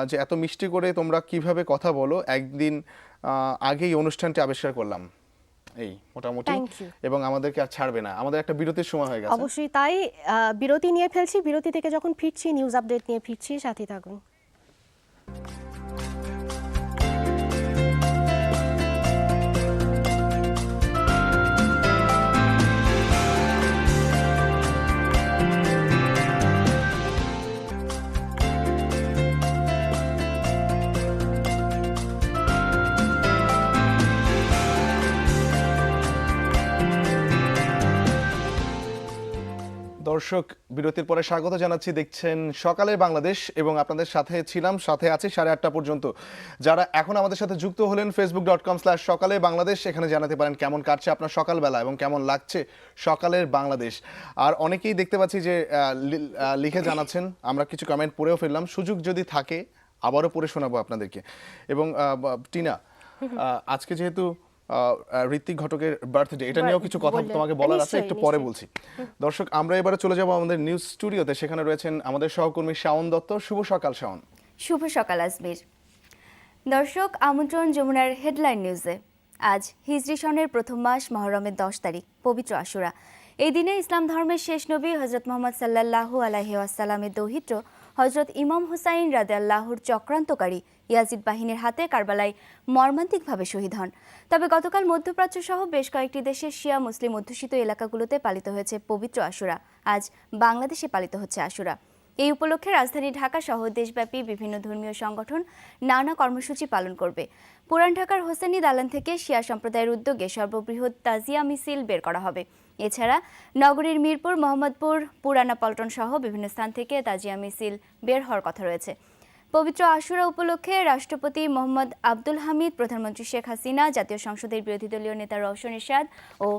যে এত মিষ্টি করে তোমরা কিভাবে কথা বলো, একদিন আগেই অনুষ্ঠানটি আবিষ্কার করলাম, এই মোটামুটি। Thank you. এবং আমাদেরকে আর ছাড়বে না, আমাদের একটা বিরতির সময় হয়ে গেছে। অবশ্যই তাই, বিরতি নিয়ে ফেলছি, বিরতি থেকে যখন ফিরছি নিউজ আপডেট নিয়ে ফিরছি, সাথে থাকুন। দর্শক, বিরতির পরে স্বাগত জানাচ্ছি, দেখছেন সকালের বাংলাদেশ এবং আপনাদের সাথে ছিলাম, সাথে আছি 8:30 পর্যন্ত। যারা এখন আমাদের সাথে যুক্ত হলেন facebook.com/সকালে বাংলাদেশ, এখানে জানাতে পারেন কেমন কাটছে আপনার সকালবেলা এবং কেমন লাগছে সকালের বাংলাদেশ। আর অনেকেই দেখতে পাচ্ছি যে লিখে জানাচ্ছেন, আমরা কিছু কমেন্ট পড়েও ফেললাম, সুযোগ যদি থাকে আবারও পড়ে শোনাবো আপনাদেরকে। এবং টিনা, আজকে যেহেতু ঋত্বিক ঘটকের বার্থডে, এটা নিয়েও কিছু কথা তোমাকে বলার আছে, একটু পরে বলছি। দর্শক, আমরা এবারে চলে যাব আমাদের নিউজ স্টুডিওতে, সেখানে রয়েছেন আমাদের সহকর্মী শাওন দত্ত। শুভ সকাল শাওন। শুভ সকাল আজমির। দর্শক, আমন্ত্রণ যমুনার হেডলাইন নিউজে। আজ হিজরি সনের প্রথম মাস মহরমের 10 তারিখ, পবিত্র আশুরা। এই দিনে ইসলাম ধর্মের শেষ নবী হজরত মোহাম্মদ সাল্লাল্লাহু আলাইহি ওয়াসাল্লামের দৌহিত্র হজরত ইমাম হুসাইন রাদিয়াল্লাহুর চক্রান্তকারী ইয়াজিদ বাহিনীর হাতে কারবালায় মর্মান্তিকভাবে শহীদ হন। তবে গতকাল মধ্যপ্রাচ্য সহ বেশ কয়েকটি দেশের শিয়া মুসলিম অধ্যুষিত এলাকাগুলোতে পালিত হয়েছে পবিত্র আশুরা। আজ বাংলাদেশে পালিত হচ্ছে আশুরা। এই উপলক্ষে রাজধানী ঢাকা সহ দেশব্যাপী বিভিন্ন ধর্মীয় সংগঠন নানা কর্মসূচি পালন করবে। পুরান ঢাকার হোসেনি দালান থেকে শিয়া সম্প্রদায়ের উদ্যোগে সর্ববৃহৎ তাজিয়া মিছিল বের করা হবে। এছাড়া নগরীর মিরপুর, মোহাম্মদপুর, পুরানা পল্টন সহ বিভিন্ন স্থান থেকে তাজিয়া মিছিল বের হওয়ার কথা রয়েছে। পবিত্র আশুরা উপলক্ষে রাষ্ট্রপতি মোহাম্মদ আব্দুল হামিদ, প্রধানমন্ত্রী শেখ হাসিনা, জাতীয় সংসদের বিরোধী দলীয় নেতা রওশন এরশাদ ও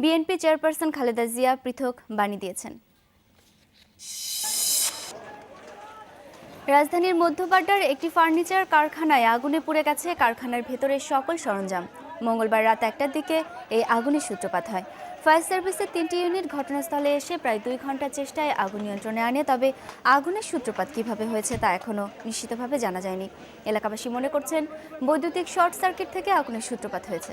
বিএনপি চেয়ারপারসন খালেদা জিয়া পৃথক বাণী দিয়েছেন। রাজধানীর মধ্যপাড্ডার একটি ফার্নিচার কারখানায় আগুনে পুড়ে গেছে কারখানার ভেতরের সকল সরঞ্জাম। মঙ্গলবার রাত 1টার দিকে এই আগুনের সূত্রপাত হয়। ফায়ার সার্ভিসের 3টি ইউনিট ঘটনাস্থলে এসে প্রায় 2 ঘন্টার চেষ্টায় আগুন নিয়ন্ত্রণে আনে। তবে আগুনের সূত্রপাত কিভাবে হয়েছে তা এখনও নিশ্চিতভাবে জানা যায়নি। এলাকাবাসী মনে করছেন বৈদ্যুতিক শর্ট সার্কিট থেকে আগুনের সূত্রপাত হয়েছে।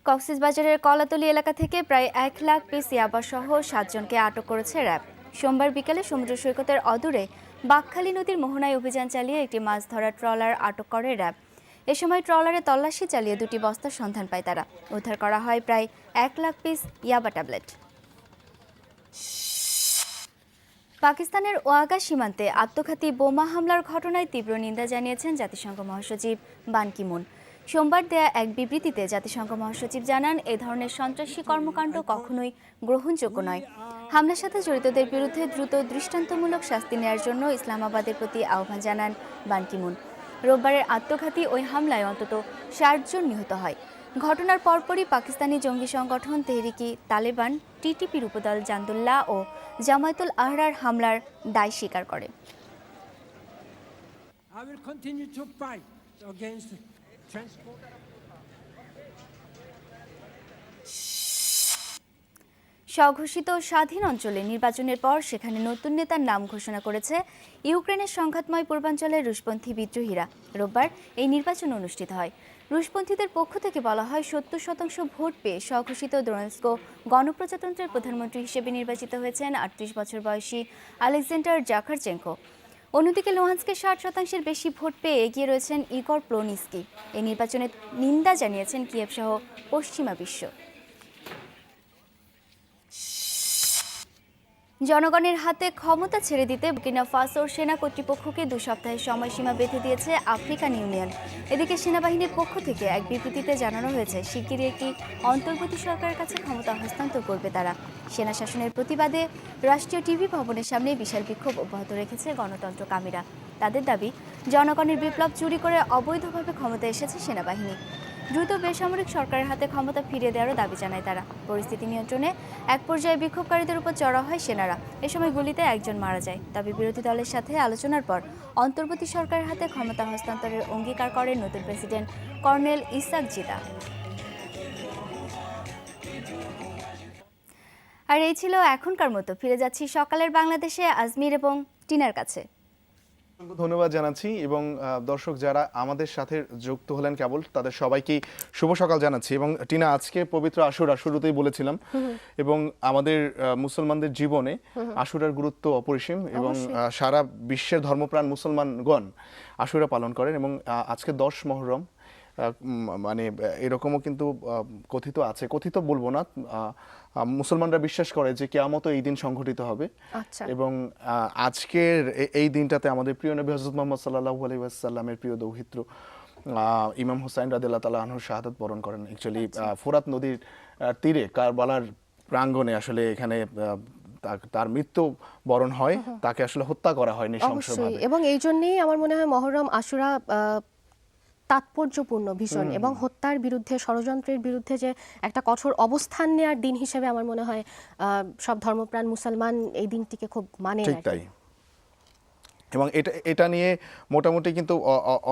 কক্সবাজারের কলাতলী এলাকা থেকে প্রায় 1 লাখ পিস ইয়াবা সহ 7 জনকে আটক করেছে র্যাব। সোমবার বিকেলে সমুদ্র সৈকতের অদূরে বাকখালী নদীর মোহনায় অভিযান চালিয়ে একটি মাছ ধরার ট্রলার আটক করে র্যাব। এ সময় ট্রলারে তল্লাশি চালিয়ে 2টি বস্তার সন্ধান পায় তারা। উদ্ধার করা হয় প্রায় 1 লাখ পিস ইয়াবা ট্যাবলেট। পাকিস্তানের ওয়াগা সীমান্তে আত্মঘাতী বোমা হামলার ঘটনায় তীব্র নিন্দা জানিয়েছেন জাতিসংঘ মহাসচিব বান কি মুন। সোমবার দেয়া এক বিবৃতিতে জাতিসংঘ মহাসচিব জানান, এ ধরনের সন্ত্রাসী কর্মকাণ্ড কখনোই গ্রহণযোগ্য নয়। হামলার সাথে জড়িতদের বিরুদ্ধে দ্রুত দৃষ্টান্তমূলক শাস্তি নেওয়ার জন্য ইসলামাবাদের প্রতি আহ্বান জানান বান কি মুন। রোববারের আত্মঘাতী ওই হামলায় অন্তত 60 জন নিহত হয়। ঘটনার পরপরই পাকিস্তানি জঙ্গি সংগঠন তেহরিকি তালেবান, টিটিপির উপদল জান্দুল্লাহ ও জামায়াতুল আহরার হামলার দায় স্বীকার করে। স্বঘোষিত স্বাধীন অঞ্চলে নির্বাচনের পর সেখানে নতুন নেতার নাম ঘোষণা করেছে ইউক্রেনের সংঘাতময় পূর্বাঞ্চলের রুশপন্থী বিদ্রোহীরা। রোববার এই নির্বাচন অনুষ্ঠিত হয়। রুশপন্থীদের পক্ষ থেকে বলা হয়, 70% ভোট পেয়ে স্বঘোষিত দোনেৎস্ক গণপ্রজাতন্ত্রের প্রধানমন্ত্রী হিসেবে নির্বাচিত হয়েছেন 38 বছর বয়সী আলেকজান্ডার জাখারচেঙ্কো। অন্যদিকে লুহান্সকে 60% বেশি ভোট পেয়ে এগিয়ে রয়েছেন ইগর প্লোনিস্কি। এই নির্বাচনের নিন্দা জানিয়েছেন কিয়েভ সহ পশ্চিমা বিশ্ব। জনগণের হাতে ক্ষমতা ছেড়ে দিতে বুর্কিনা ফাসোর সেনা কর্তৃপক্ষকে 2 সপ্তাহের সময়সীমা বেঁধে দিয়েছে আফ্রিকান ইউনিয়ন। এদিকে সেনাবাহিনীর পক্ষ থেকে এক বিবৃতিতে জানানো হয়েছে শিগগিরই একটি অন্তর্বর্তী সরকারের কাছে ক্ষমতা হস্তান্তর করবে তারা। সেনা শাসনের প্রতিবাদে রাষ্ট্রীয় টিভি ভবনের সামনে বিশাল বিক্ষোভ অব্যাহত রেখেছে গণতন্ত্রকামীরা। তাদের দাবি, জনগণের বিপ্লব চুরি করে অবৈধভাবে ক্ষমতায় এসেছে সেনাবাহিনী। দ্রুত বেসামরিক সরকারের হাতে ক্ষমতা ফিরিয়ে দেওয়ারও দাবি জানায় তারা। পরিস্থিতি নিয়ন্ত্রণে এক পর্যায়ে বিক্ষোভকারীদের উপর চড়াও হয় সেনারা। এ সময় গুলিতে একজন মারা যায়। তবে বিরোধী দলের সাথে আলোচনার পর অন্তর্বর্তী সরকারের হাতে ক্ষমতা হস্তান্তরের অঙ্গীকার করেন নতুন প্রেসিডেন্ট কর্নেল ইসাক জিদা। আর এই ছিল এখনকার মতো। ফিরে যাচ্ছি সকালের বাংলাদেশে আজমির এবং টিনার কাছে। ধন্যবাদ জানাচ্ছি এবং দর্শক যারা আমাদের সাথে যুক্ত হলেন কেবল তাদের সবাইকে শুভ সকাল জানাচ্ছি। এবং টিনা, আজকে পবিত্র আশুরা শুরুতেই বলেছিলাম এবং আমাদের মুসলমানদের জীবনে আশুরার গুরুত্ব অপরিসীম এবং সারা বিশ্বের ধর্মপ্রাণ মুসলমানগণ আশুরা পালন করেন এবং আজকে 10 মুহররম মানে এরকমও কিন্তু কথিত আছে, কথিত বলবো না, মুসলমানরা বিশ্বাস করে যে কিয়ামত এই দিন সংঘটিত হবে। আচ্ছা। এবং আজকের এই দিনটাতে আমাদের প্রিয় নবী হযরত মুহাম্মদ সাল্লাল্লাহু আলাইহি ওয়াসাল্লামের প্রিয় দৌহিত্র ইমাম হুসাইন রাদিয়াল্লাহু তাআলা আনহু শাহাদাত বরণ করেন। অ্যাকচুয়ালি ফোরাত নদীর তীরে কারবালার প্রাঙ্গণে আসলে এখানে তার মৃত্যু বরণ হয়, তাকে আসলে হত্যা করা হয় নৃশংসভাবে। এবং এই জন্যই আমার মনে হয় মহররম আশুরা তাৎপর্যপূর্ণ ভীষণ, এবং হত্যার বিরুদ্ধে, ষড়যন্ত্রের বিরুদ্ধে যে একটা কঠোর অবস্থান নেওয়ার দিন হিসেবে আমার মনে হয় সব ধর্মপ্রাণ মুসলমান এই দিনটিকে খুব মানে। ঠিক তাই। এবং এটা নিয়ে মোটামুটি কিন্তু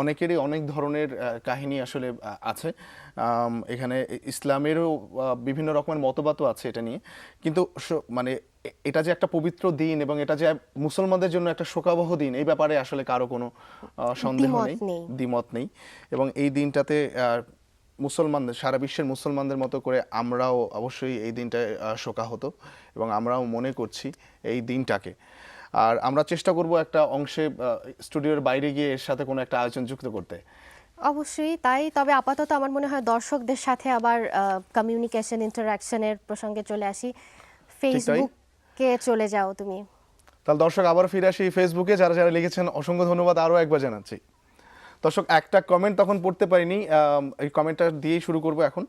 অনেকেরই অনেক ধরনের কাহিনী আসলে আছে। এখানে ইসলামেরও বিভিন্ন রকমের মতবাদও আছে এটা নিয়ে, কিন্তু মানে এটা যে একটা পবিত্র দিন এবং এটা যে মুসলমানদের জন্য একটা শোকাবহ দিন, এই ব্যাপারে আসলে কারো কোনো সন্দেহ নেই, দ্বিমত নেই। এবং এই দিনটাতে মুসলমানদের, সারা বিশ্বের মুসলমানদের মতো করে আমরাও অবশ্যই এই দিনটায় শোকাহত এবং আমরাও মনে করছি এই দিনটাকে। আর আমরা চেষ্টা করব একটা অংশে স্টুডিওর বাইরে গিয়ে এর সাথে কোনো একটা আয়োজন যুক্ত করতে। অবশ্যই তাই। তবে আপাতত আমার মনে হয় দর্শকদের সাথে আবার কমিউনিকেশন, ইন্টারঅ্যাকশনের প্রসঙ্গে চলে আসি। ফেসবুকে চলে যাও তুমি। তাহলে দর্শক আবার ফিরে আসি ফেসবুকে। যারা যারা লিখেছেন অসংখ্য ধন্যবাদ আরও একবার জানাচ্ছি। দর্শক একটা কমেন্ট তখন পড়তে পারিনি, এই কমেন্টটা দিয়েই শুরু করব এখন।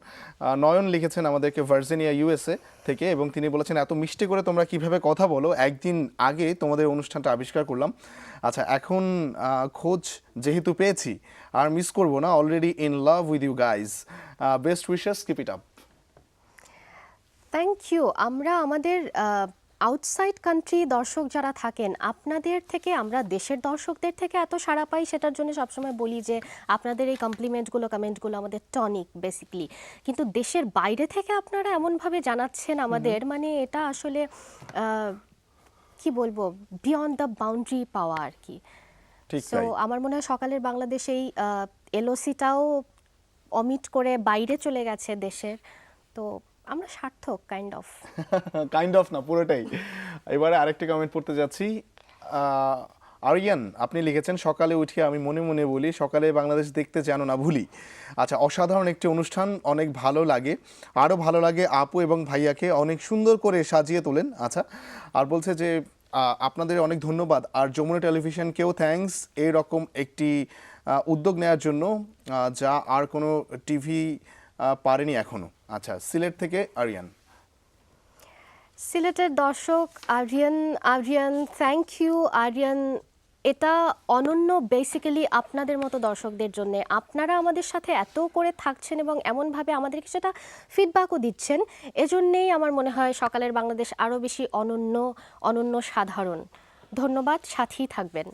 নয়ন লিখেছেন আমাদেরকে ভার্জিনিয়া ইউএসএ থেকে এবং তিনি বলেছেন, এত মিষ্টি করে তোমরা কিভাবে কথা বলো, একদিন আগে তোমাদের অনুষ্ঠানটা আবিষ্কার করলাম। আচ্ছা, এখন খোঁজ যেহেতু পেয়েছি আর মিস করব না, already in love with you guys, best wishes, keep it up. Thank you. আমরা আমাদের আউটসাইড কান্ট্রি দর্শক যারা থাকেন, আপনাদের থেকে, আমরা দেশের দর্শকদের থেকে এত সাড়া পাই, সেটার জন্য সবসময় বলি যে আপনাদের এই কমপ্লিমেন্টগুলো, কমেন্টগুলো আমাদের টনিক বেসিকলি। কিন্তু দেশের বাইরে থেকে আপনারা এমনভাবে জানাচ্ছেন আমাদের, মানে এটা আসলে কি বলবো, বিয়ন্ড দ্য বাউন্ডারি পাওয়া আর কি। সো আমার মনে হয় সকালের বাংলাদেশ এই এলওসিটাও অমিট করে বাইরে চলে গেছে দেশের, তো আমরা সার্থক কাইন্ড অফ না, পুরোটাই। এবারে আরেকটি কমেন্ট পড়তে যাচ্ছি। আরিয়ান আপনি লিখেছেন, সকালে উঠিয়ে আমি মনে মনে বলি, সকালে বাংলাদেশ দেখতে যেন না ভুলি। আচ্ছা, অসাধারণ একটি অনুষ্ঠান, অনেক ভালো লাগে। আরও ভালো লাগে আপু এবং ভাইয়াকে অনেক সুন্দর করে সাজিয়ে তোলেন। আচ্ছা, আর বলছে যে আপনাদের অনেক ধন্যবাদ, আর যমুনা টেলিভিশনকেও থ্যাঙ্কস এইরকম একটি উদ্যোগ নেওয়ার জন্য, যা আর কোনো টিভি পারেনি এখনো। আচ্ছা, সিলেট থেকে আরিয়ান। সিলেটের দর্শক আরিয়ান, থ্যাংক ইউ আরিয়ান। এটা অনন্য বেসিক্যালি আপনাদের মতো দর্শকদের জন্য। আপনারা আমাদের সাথে এত করে থাকছেন এবং এমনভাবে আমাদেরকে সেটা ফিডব্যাকও দিচ্ছেন, এজন্যেই আমার মনে হয় সকালের বাংলাদেশ আরও বেশি অনন্য সাধারণ। ধন্যবাদ, সাথেই থাকবেন।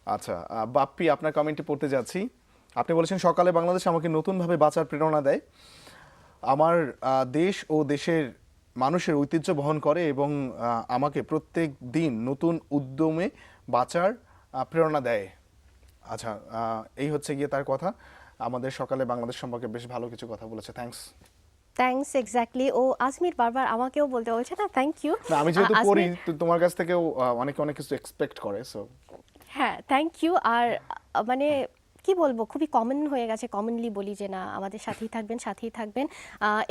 আচ্ছা, বাপ্পি আপনার কমেন্টে পড়তে যাচ্ছি। আপনি বলেছেন, সকালে বাংলাদেশ আমাকে নতুনভাবে বাঁচার প্রেরণা দেয়। আমার দেশ ও দেশের মানুষের ঐতিহ্য বহন করে এবং আমাকে প্রত্যেক দিন নতুন উদ্যমে বাঁচার প্রেরণা দেয়। আচ্ছা, এই হচ্ছে গিয়ে তার কথা। আমাদের সকালে বাংলাদেশ সম্পর্কে বেশ ভালো কিছু কথা বলেছে। Thanks exactly. ও আজমির বারবার আমাকেও বলতে বলছে না থ্যাংক ইউ। আমি যেহেতু পড়ি, তোমার কাছ থেকেও অনেক কিছু এক্সপেক্ট করে। সো হ্যাঁ, থ্যাংক ইউ। আর মানে কি বলবো, খুবই কমন হয়ে গেছে, কমনলি বলি যে না আমাদের সাথেই থাকবেন, সাথেই থাকবেন।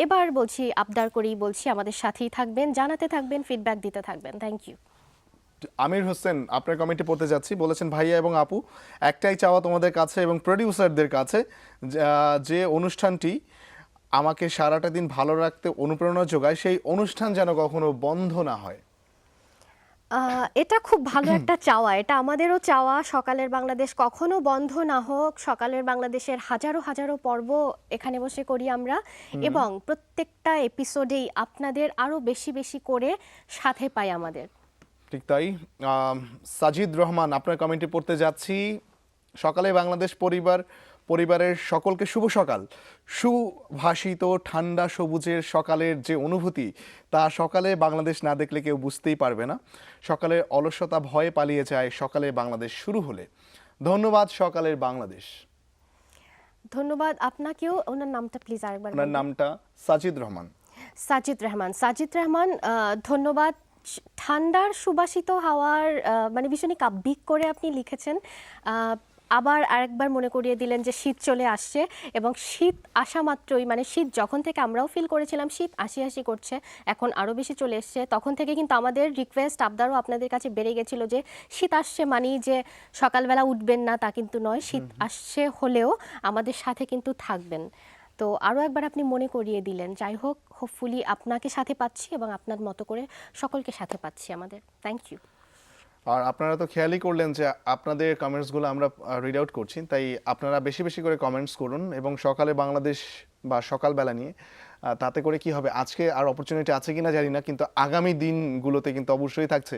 এবার বলছি, আবদার করেই বলছি, আমাদের সাথেই থাকবেন, জানাতে থাকবেন, ফিডব্যাক দিতে থাকবেন। Thank you. আমির হোসেন আপনার কমেন্টে পড়তে যাচ্ছি, বলেছেন ভাইয়া এবং আপু একটাই চাওয়া তোমাদের কাছে এবং প্রোডিউসারদের কাছে, যে অনুষ্ঠানটি আমাকে সারাটা দিন ভালো রাখতে অনুপ্রেরণা যোগায় সেই অনুষ্ঠান যেন কখনো বন্ধ না হয়। এটা খুব ভালো একটা চাওয়া, এটা আমাদেরও চাওয়া। সকালের বাংলাদেশ কখনো বন্ধ না হোক, সকালের বাংলাদেশের হাজারো হাজারো পর্ব এখানে বসে করি আমরা, এবং প্রত্যেকটা এপিসোডেই আপনাদের আরো বেশি বেশি করে সাথে পাই আমাদের। ঠিক তাই। সাজিদ রহমান আপনার কমেন্টে পড়তে যাচ্ছি, সকালে বাংলাদেশ পরিবারের সকলকে শুভ সকাল। সুভাষিত ঠান্ডা সবুজের সকালের যে অনুভূতি, তা সকালে বাংলাদেশ না দেখলে কেউ বুঝতেই পারবে না। সকালের অলসতা ভয়ে পালিয়ে যায় সকালে বাংলাদেশ শুরু হলে। ধন্যবাদ সকালের বাংলাদেশ। ধন্যবাদ আপনাকেও। ওনার নামটা প্লিজ আরেকবার ওনার বলবেন। নামটা সাজিদ রহমান। সাজিদ রহমান। সাজিদ রহমান, ধন্যবাদ। ঠান্ডার সুবাসিত হাওয়ার মানে ভীষণই কাব্যিক করে আপনি লিখেছেন। আবার আরেকবার মনে করিয়ে দিলেন যে শীত চলে আসছে, এবং শীত আসা মাত্রই, মানে শীত যখন থেকে আমরাও ফিল করেছিলাম শীত আসি আসি করছে, এখন আরও বেশি চলে এসছে, তখন থেকে কিন্তু আমাদের রিকোয়েস্ট আবদারও আপনাদের কাছে বেড়ে গেছিল যে শীত আসছে মানেই যে সকালবেলা উঠবেন না, তা কিন্তু নয়। শীত আসছে হলেও আমাদের সাথে কিন্তু থাকবেন। তো আরও একবার আপনি মনে করিয়ে দিলেন। যাই হোক, হোপফুলি আপনাকে সাথে পাচ্ছি এবং আপনার মতো করে সকলকে সাথে পাচ্ছি আমাদের। Thank you. আর আপনারা তো খেয়ালই করলেন যে আপনাদের কমেন্টসগুলো আমরা রিড আউট করছি, তাই আপনারা বেশি বেশি করে কমেন্টস করুন এবং সকালে বাংলাদেশ বা সকালবেলা নিয়ে, তাতে করে কি হবে, আজকে আর অপরচুনিটি আছে কিনা জানি না, কিন্তু আগামী দিনগুলোতে কিন্তু অবশ্যই থাকছে।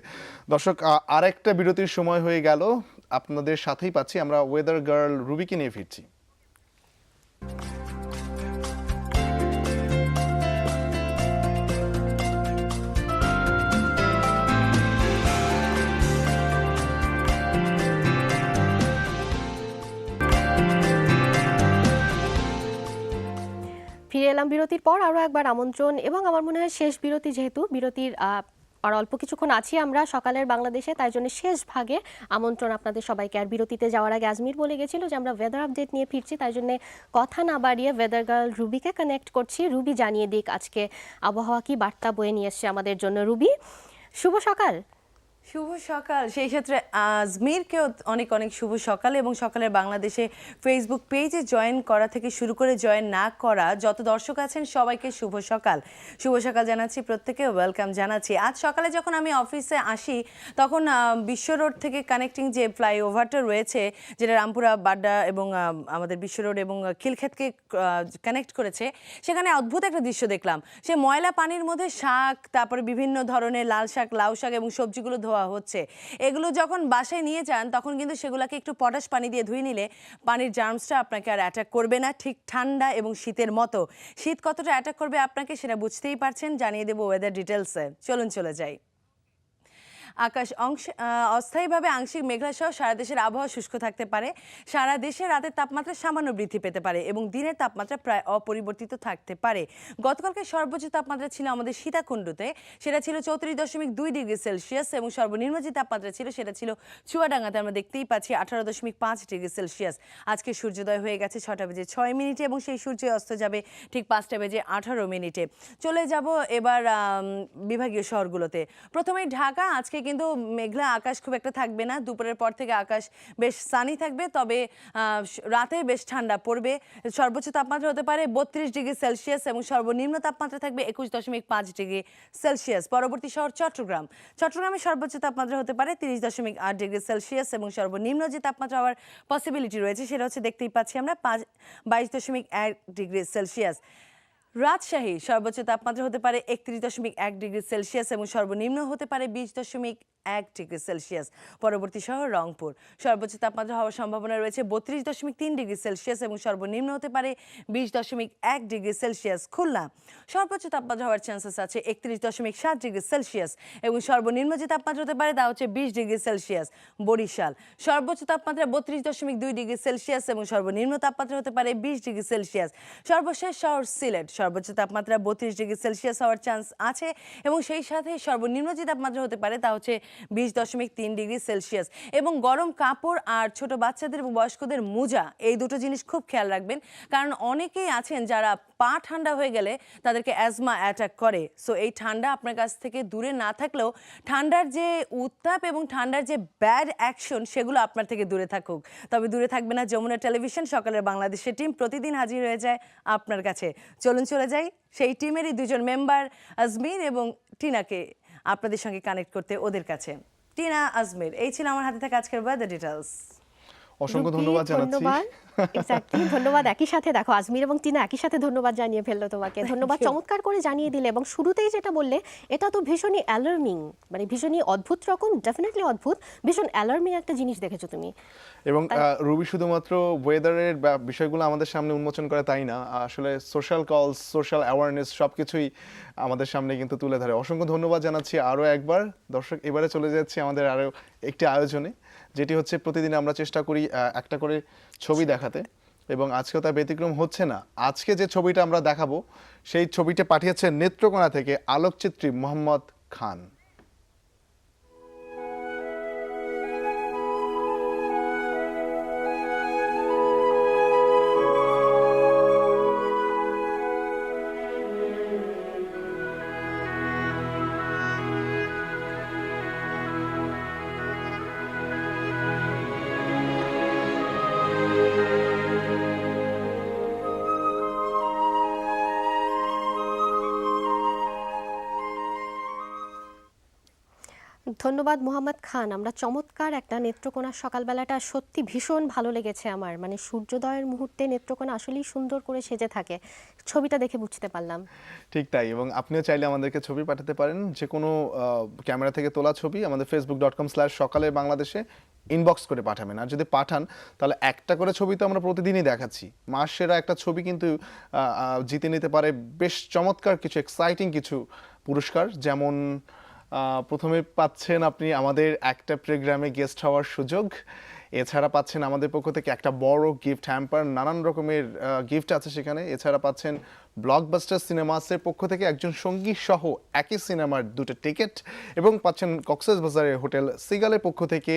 দর্শক, আরেকটা বিরতির সময় হয়ে গেল, আপনাদের সাথেই পাচ্ছি আমরা ওয়েদার গার্ল রুবিকে নিয়ে ফিরছি। ফিরে এলাম বিরতির পর। আরও একবার আমন্ত্রণ, এবং আমার মনে হয় শেষ বিরতি, যেহেতু বিরতির আর অল্প কিছুক্ষণ আছি আমরা সকালের বাংলাদেশে, তাই জন্য শেষ ভাগে আমন্ত্রণ আপনাদের সবাইকে। আর বিরতিতে যাওয়ার আগে আজমির বলে গেছিল যে আমরা ওয়েদার আপডেট নিয়ে ফিরছি, তাই জন্য কথা না বাড়িয়ে ওয়েদার গার্ল রুবিকে কানেক্ট করছি। রুবি জানিয়ে দিক আজকে আবহাওয়া কি বার্তা বয়ে নিয়ে এসছে আমাদের জন্য। রুবি, শুভ সকাল। শুভ সকাল। সেই ক্ষেত্রে আজমিরকেও অনেক অনেক শুভ সকাল, এবং সকালের বাংলাদেশে ফেসবুক পেজে জয়েন করা থেকে শুরু করে জয়েন না করা যত দর্শক আছেন সবাইকে শুভ সকাল। শুভ সকাল জানাচ্ছি, প্রত্যেকে ওয়েলকাম জানাচ্ছি। আজ সকালে যখন আমি অফিসে আসি তখন বিশ্ব রোড থেকে কানেক্টিং যে ফ্লাইওভারটা রয়েছে, যেটা রামপুরা, বাড্ডা এবং আমাদের বিশ্ব রোড এবং খিলক্ষেতকে কানেক্ট করেছে, সেখানে অদ্ভুত একটা দৃশ্য দেখলাম। সে ময়লা পানির মধ্যে শাক, তারপরে বিভিন্ন ধরনের লাল শাক, লাউ শাক এবং সবজিগুলো ধোয়া হচ্ছে। এগুলো যখন বাসায় নিয়ে যান তখন কিন্তু সেগুলোকে একটু পটাশ পানি দিয়ে ধুয়ে নিলে পানির জার্মসটা আপনাকে আর অ্যাটাক করবে না, ঠিক ঠান্ডা এবং শীতের মতো। শীত কতটা অ্যাটাক করবে আপনাকে সেটা বুঝতেই পারছেন। জানিয়ে দেবো ওয়েদার ডিটেলসে। চলুন চলে যাই। আকাশ অস্থায়ীভাবে আংশিক মেঘলা সহ সারা দেশের আবহাওয়া শুষ্ক থাকতে পারে। সারা দেশে রাতের তাপমাত্রা সামান্য বৃদ্ধি পেতে পারে এবং দিনের তাপমাত্রা প্রায় অপরিবর্তিত থাকতে পারে। গতকালকে সর্বোচ্চ তাপমাত্রা ছিল আমাদের সীতাকুণ্ডুতে, সেটা ছিল 34.2 ডিগ্রি সেলসিয়াস, এবং সর্বনিম্ন যে তাপমাত্রা ছিল সেটা ছিল চুয়াডাঙ্গাতে, আমরা দেখতেই পাচ্ছি 18.5 ডিগ্রি সেলসিয়াস। আজকে সূর্যোদয় হয়ে গেছে 6:06 এবং সেই সূর্য অস্ত যাবে ঠিক 5:18। চলে যাব এবার বিভাগীয় শহরগুলোতে। প্রথমেই ঢাকা। আজকে কিন্তু মেঘলা আকাশ খুব একটা থাকবে না, দুপুরের পর থেকে আকাশ বেশ সানি থাকবে, তবে রাতে বেশ ঠান্ডা পড়বে। সর্বোচ্চ তাপমাত্রা হতে পারে 32 ডিগ্রি সেলসিয়াস এবং সর্বনিম্ন তাপমাত্রা থাকবে 21.5 ডিগ্রি সেলসিয়াস। পরবর্তী শহর চট্টগ্রাম। চট্টগ্রামের সর্বোচ্চ তাপমাত্রা হতে পারে 30.8 ডিগ্রি সেলসিয়াস এবং সর্বনিম্ন যে তাপমাত্রা হওয়ার পসিবিলিটি রয়েছে সেটা হচ্ছে, দেখতেই পাচ্ছি আমরা, 22.1 ডিগ্রি সেলসিয়াস। রাজশাহী সর্বোচ্চ তাপমাত্রা হতে পারে 31.1 ডিগ্রি সেলসিয়াস এবং সর্বনিম্ন হতে পারে 20.1 ডিগ্রি সেলসিয়াস। পরবর্তী শহর রংপুর। সর্বোচ্চ তাপমাত্রা হওয়ার সম্ভাবনা রয়েছে 32.3 ডিগ্রি সেলসিয়াস এবং সর্বনিম্ন হতে পারে 20.1 ডিগ্রি সেলসিয়াস। খুলনা সর্বোচ্চ তাপমাত্রা হওয়ার চান্সেস আছে 31.7 ডিগ্রি সেলসিয়াস এবং সর্বনিম্ন যে তাপমাত্রা হতে পারে তা হচ্ছে 20 ডিগ্রি সেলসিয়াস। বরিশাল সর্বোচ্চ তাপমাত্রা 32.2 ডিগ্রি সেলসিয়াস এবং সর্বনিম্ন তাপমাত্রা হতে পারে 20 ডিগ্রি সেলসিয়াস। সর্বশেষ শহর সিলেট। সর্বোচ্চ তাপমাত্রা 32 ডিগ্রি সেলসিয়াস হওয়ার চান্স আছে এবং সেই সাথে সর্বনিম্ন যে তাপমাত্রা হতে পারে তা হচ্ছে 20.3 ডিগ্রি সেলসিয়াস। এবং গরম কাপড় আর ছোট বাচ্চাদের এবং বয়স্কদের মোজা, এই দুটো জিনিস খুব খেয়াল রাখবেন, কারণ অনেকেই আছেন যারা পা ঠান্ডা হয়ে গেলে তাদেরকে অ্যাজমা অ্যাটাক করে। সো এই ঠান্ডা আপনার কাছ থেকে দূরে না থাকলেও ঠান্ডার যে উত্তাপ এবং ঠান্ডার যে ব্যাড অ্যাকশন সেগুলো আপনার থেকে দূরে থাকুক। তবে দূরে থাকবে না যমুনা টেলিভিশন। সকালের বাংলাদেশের টিম প্রতিদিন হাজির হয়ে যায় আপনার কাছে। চলুন চলে যাই সেই টিমেরই দুজন মেম্বার আজমির এবং টিনাকে আপনাদের সঙ্গে কানেক্ট করতে ওদের কাছে। টিনা, আজমির, এই ছিল আমার হাতে থাকা আজকের ওয়েদার ডিটেলস। অসংখ্য রুবি, ধন্যবাদ জানাচ্ছি। ধন্যবাদ। Exactly, ধন্যবাদ। একই সাথে দেখো আজমির এবং টিনা একই সাথে ধন্যবাদ জানিয়ে ফেললো তোমাকে। ধন্যবাদ, চমৎকার করে জানিয়ে দিলে। এবং শুরুতেই যেটা বললে এটা তো ভীষণই অ্যালার্মিং, মানে ভীষণই অদ্ভুত রকম, ডেফিনেটলি অদ্ভুত, ভীষণ অ্যালার্মিং একটা জিনিস দেখেছো তুমি। এবং রুবি শুধুমাত্র ওয়েদারের বিষয়গুলো আমাদের সামনে উন্মোচন করে তাই না, আসলে সোশ্যাল কলস, সোশ্যাল অ্যাওয়ারনেস সবকিছুই আমাদের সামনে কিন্তু তুলে ধরে। অসংখ্য ধন্যবাদ জানাচ্ছি আরও একবার। দর্শক, এবারে চলে যাচ্ছি আমাদের আরও একটি আয়োজনে, যেটি হচ্ছে প্রতিদিন আমরা চেষ্টা করি একটা করে ছবি দেখাতে, এবং আজকেও তা ব্যতিক্রম হচ্ছে না। আজকে যে ছবিটা আমরা দেখাবো সেই ছবিটা পাঠিয়েছে নেত্রকোনা থেকে আলোকচিত্রী মোহাম্মদ খান। ধন্যবাদ মোহাম্মদ খান। আমরা চমৎকার একটা নেত্রকোনার সকালবেলাটা সত্যি ভীষণ ভালো লেগেছে আমার, মানে সূর্যোদয়ের মুহূর্তে নেত্রকোনা আসলেই সুন্দর করে সেজে থাকে, ছবিটা দেখে বুঝতে পারলাম। ঠিক তাই, এবং আপনিও চাইলে আমাদেরকে ছবি পাঠাতে পারেন, যে কোনো ক্যামেরা থেকে তোলা ছবি আমাদের facebook.com/সকালে বাংলাদেশে ইনবক্স করে পাঠাবেন। আর যদি পাঠান তাহলে একটা করে ছবি তো আমরা প্রতিদিনই দেখাচ্ছি, মাস সেরা একটা ছবি কিন্তু জিতে নিতে পারে বেশ চমৎকার কিছু এক্সাইটিং কিছু পুরস্কার। যেমন প্রথমে পাচ্ছেন আপনি আমাদের একটা প্রোগ্রামে গেস্ট হওয়ার সুযোগ, এছাড়া পাচ্ছেন আমাদের পক্ষ থেকে একটা বড় গিফট হ্যাম্পার, নানান রকমের গিফট আছে সেখানে। এছাড়া পাচ্ছেন ব্লকবাস্টার সিনেমাসের পক্ষ থেকে একজন সঙ্গী সহ একই সিনেমার 2টা টিকিট, এবং পাচ্ছেন কক্সবাজারের হোটেল সিগালের পক্ষ থেকে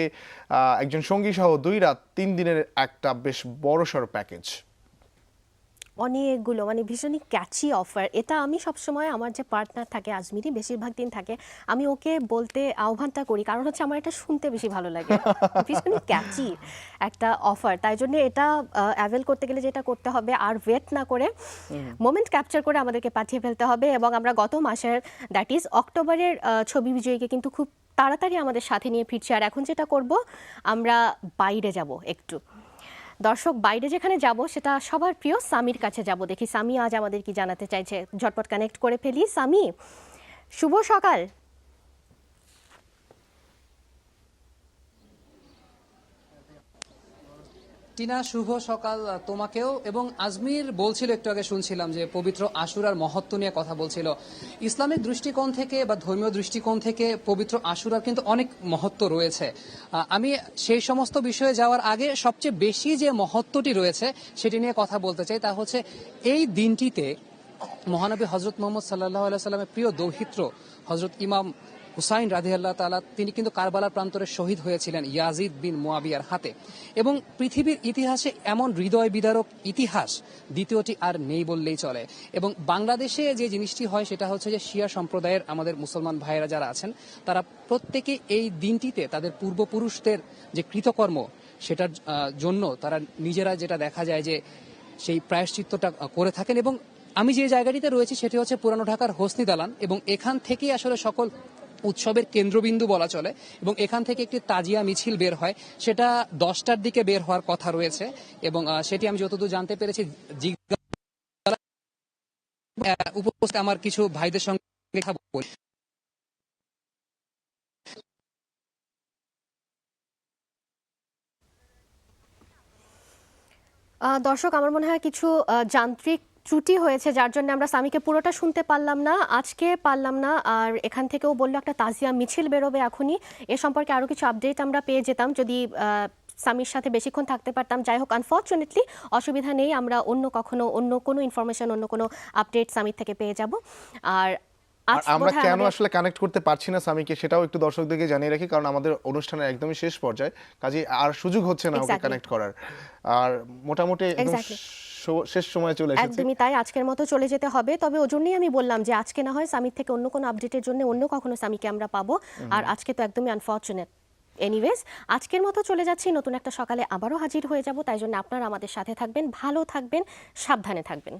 একজন সঙ্গী সহ 2 রাত 3 দিনের একটা বেশ বড়সড় প্যাকেজ। অনেকগুলো, মানে ভীষণই ক্যাচি অফার। এটা আমি সবসময় আমার যে পার্টনার থাকে আজমিরি, বেশিরভাগ দিন থাকে, আমি ওকে বলতে আহ্বানটা করি, কারণ হচ্ছে আমার এটা শুনতে বেশি ভালো লাগে। ভীষণই ক্যাচি একটা অফার, তাই জন্য এটা অ্যাভেল করতে গেলে যেটা করতে হবে, আর ওয়েট না করে মোমেন্ট ক্যাপচার করে আমাদেরকে পাঠিয়ে ফেলতে হবে। এবং আমরা গত মাসের, দ্যাট ইজ অক্টোবরের ছবি বিজয়ীকে কিন্তু খুব তাড়াতাড়ি আমাদের সাথে নিয়ে ফিরছি। আর এখন যেটা করব, আমরা বাইরে যাব একটু। দর্শক, বাইরে যেখানে যাব সেটা সবার প্রিয় সামির কাছে যাব। দেখি সামি আজ আমাদের কি জানাতে চাইছে। ঝটপট কানেক্ট করে ফেলি। সামি, শুভ সকাল। টিনা, শুভ সকাল তোমাকেও। এবং আজমির বলছিল একটু আগে শুনছিলাম যে পবিত্র আশুরার মহত্ব নিয়ে কথা বলছিল। ইসলামিক দৃষ্টিকোণ থেকে বা ধর্মীয় দৃষ্টিকোণ থেকে পবিত্র আশুরার কিন্তু অনেক মহত্ব রয়েছে। আমি সেই সমস্ত বিষয়ে যাওয়ার আগে সবচেয়ে বেশি যে মহত্বটি রয়েছে সেটি নিয়ে কথা বলতে চাই। তা হচ্ছে এই দিনটিতে মহানবী হজরত মোহাম্মদ সাল্লাহ সাল্লামের প্রিয় দৌহিত্র হজরত ইমাম হুসাইন রাদিয়াল্লাহু তাআলা তিনি কিন্তু কারবালার প্রান্তরে শহীদ হয়েছিলেন ইয়াজিদ বিন মুয়াবিয়ার হাতে। এবং পৃথিবীর ইতিহাসে এমন হৃদয় বিদারক ইতিহাস দ্বিতীয়টি আর নেই বললেই চলে। এবং বাংলাদেশে যে জিনিসটি হয় সেটা হচ্ছে যে শিয়া সম্প্রদায়ের আমাদের মুসলমান ভাইয়েরা যারা আছেন তারা প্রত্যেকে এই দিনটিতে তাদের পূর্বপুরুষদের যে কৃতকর্ম সেটার জন্য তারা নিজেরা, যেটা দেখা যায় যে সেই প্রায়শ্চিত্তটা করে থাকেন। এবং আমি যে জায়গাটিতে রয়েছি সেটি হচ্ছে পুরানো ঢাকার হোসনি দালান, এবং এখান থেকেই আসলে সকল উৎসবের কেন্দ্রবিন্দু বলা চলে। এবং এখান থেকে একটি তাজিয়া মিছিল বের হয়, সেটা 10টার দিকে বের হওয়ার কথা রয়েছে। এবং সেটি আমি যতদূর জানতে পেরেছি উপস্থিত আমার কিছু ভাইদের সঙ্গে কথা বলি। দর্শক, আমার মনে হয় কিছু যান্ত্রিক ত্রুটি হয়েছে, যার জন্য আমরা সামিকে পুরোটা শুনতে পারলাম না, আজকে পারলাম না। আর এখান থেকেও বললো একটা তাজিয়া মিছিল বেরোবে এখনই। এ সম্পর্কে আরও কিছু আপডেট আমরা পেয়ে যেতাম যদি সামির সাথে বেশিক্ষণ থাকতে পারতাম। যাই হোক, আনফর্চুনেটলি অসুবিধা নেই, আমরা অন্য কোনো ইনফরমেশন, অন্য কোনো আপডেট সামির থেকে পেয়ে যাব। আর আর আজ আমরা বোধহয় কেন আমাদের- আসলে কানেক্ট করতে পারছি না সামিকে সেটাও একটু দর্শকদেরকে জানিয়ে রাখি, কারণ আমাদের অনুষ্ঠানের একদমই শেষ পর্যায়ে, কাজে আর সুযোগ হচ্ছে না ওকে Exactly. কানেক্ট করার। আর মোটামুটি একদম Exactly. শেষ সময় চলে এসেছে। একদমই তাই, আজকের মতো চলে যেতে হবে। তবে ওজন্যই আমি বললাম যে আজকে না হয় সামির থেকে অন্য কোনো আপডেটের জন্য অন্য কখনো সামিকে আমরা পাবো, আর আজকে তো একদমই আনফর্চুনেট। এনিওয়েজ, আজকের মতো চলে যাচ্ছি, নতুন একটা সকালে আবারও হাজির হয়ে যাব, তাই জন্য আপনারা আমাদের সাথে থাকবেন, ভালো থাকবেন, সাবধানে থাকবেন।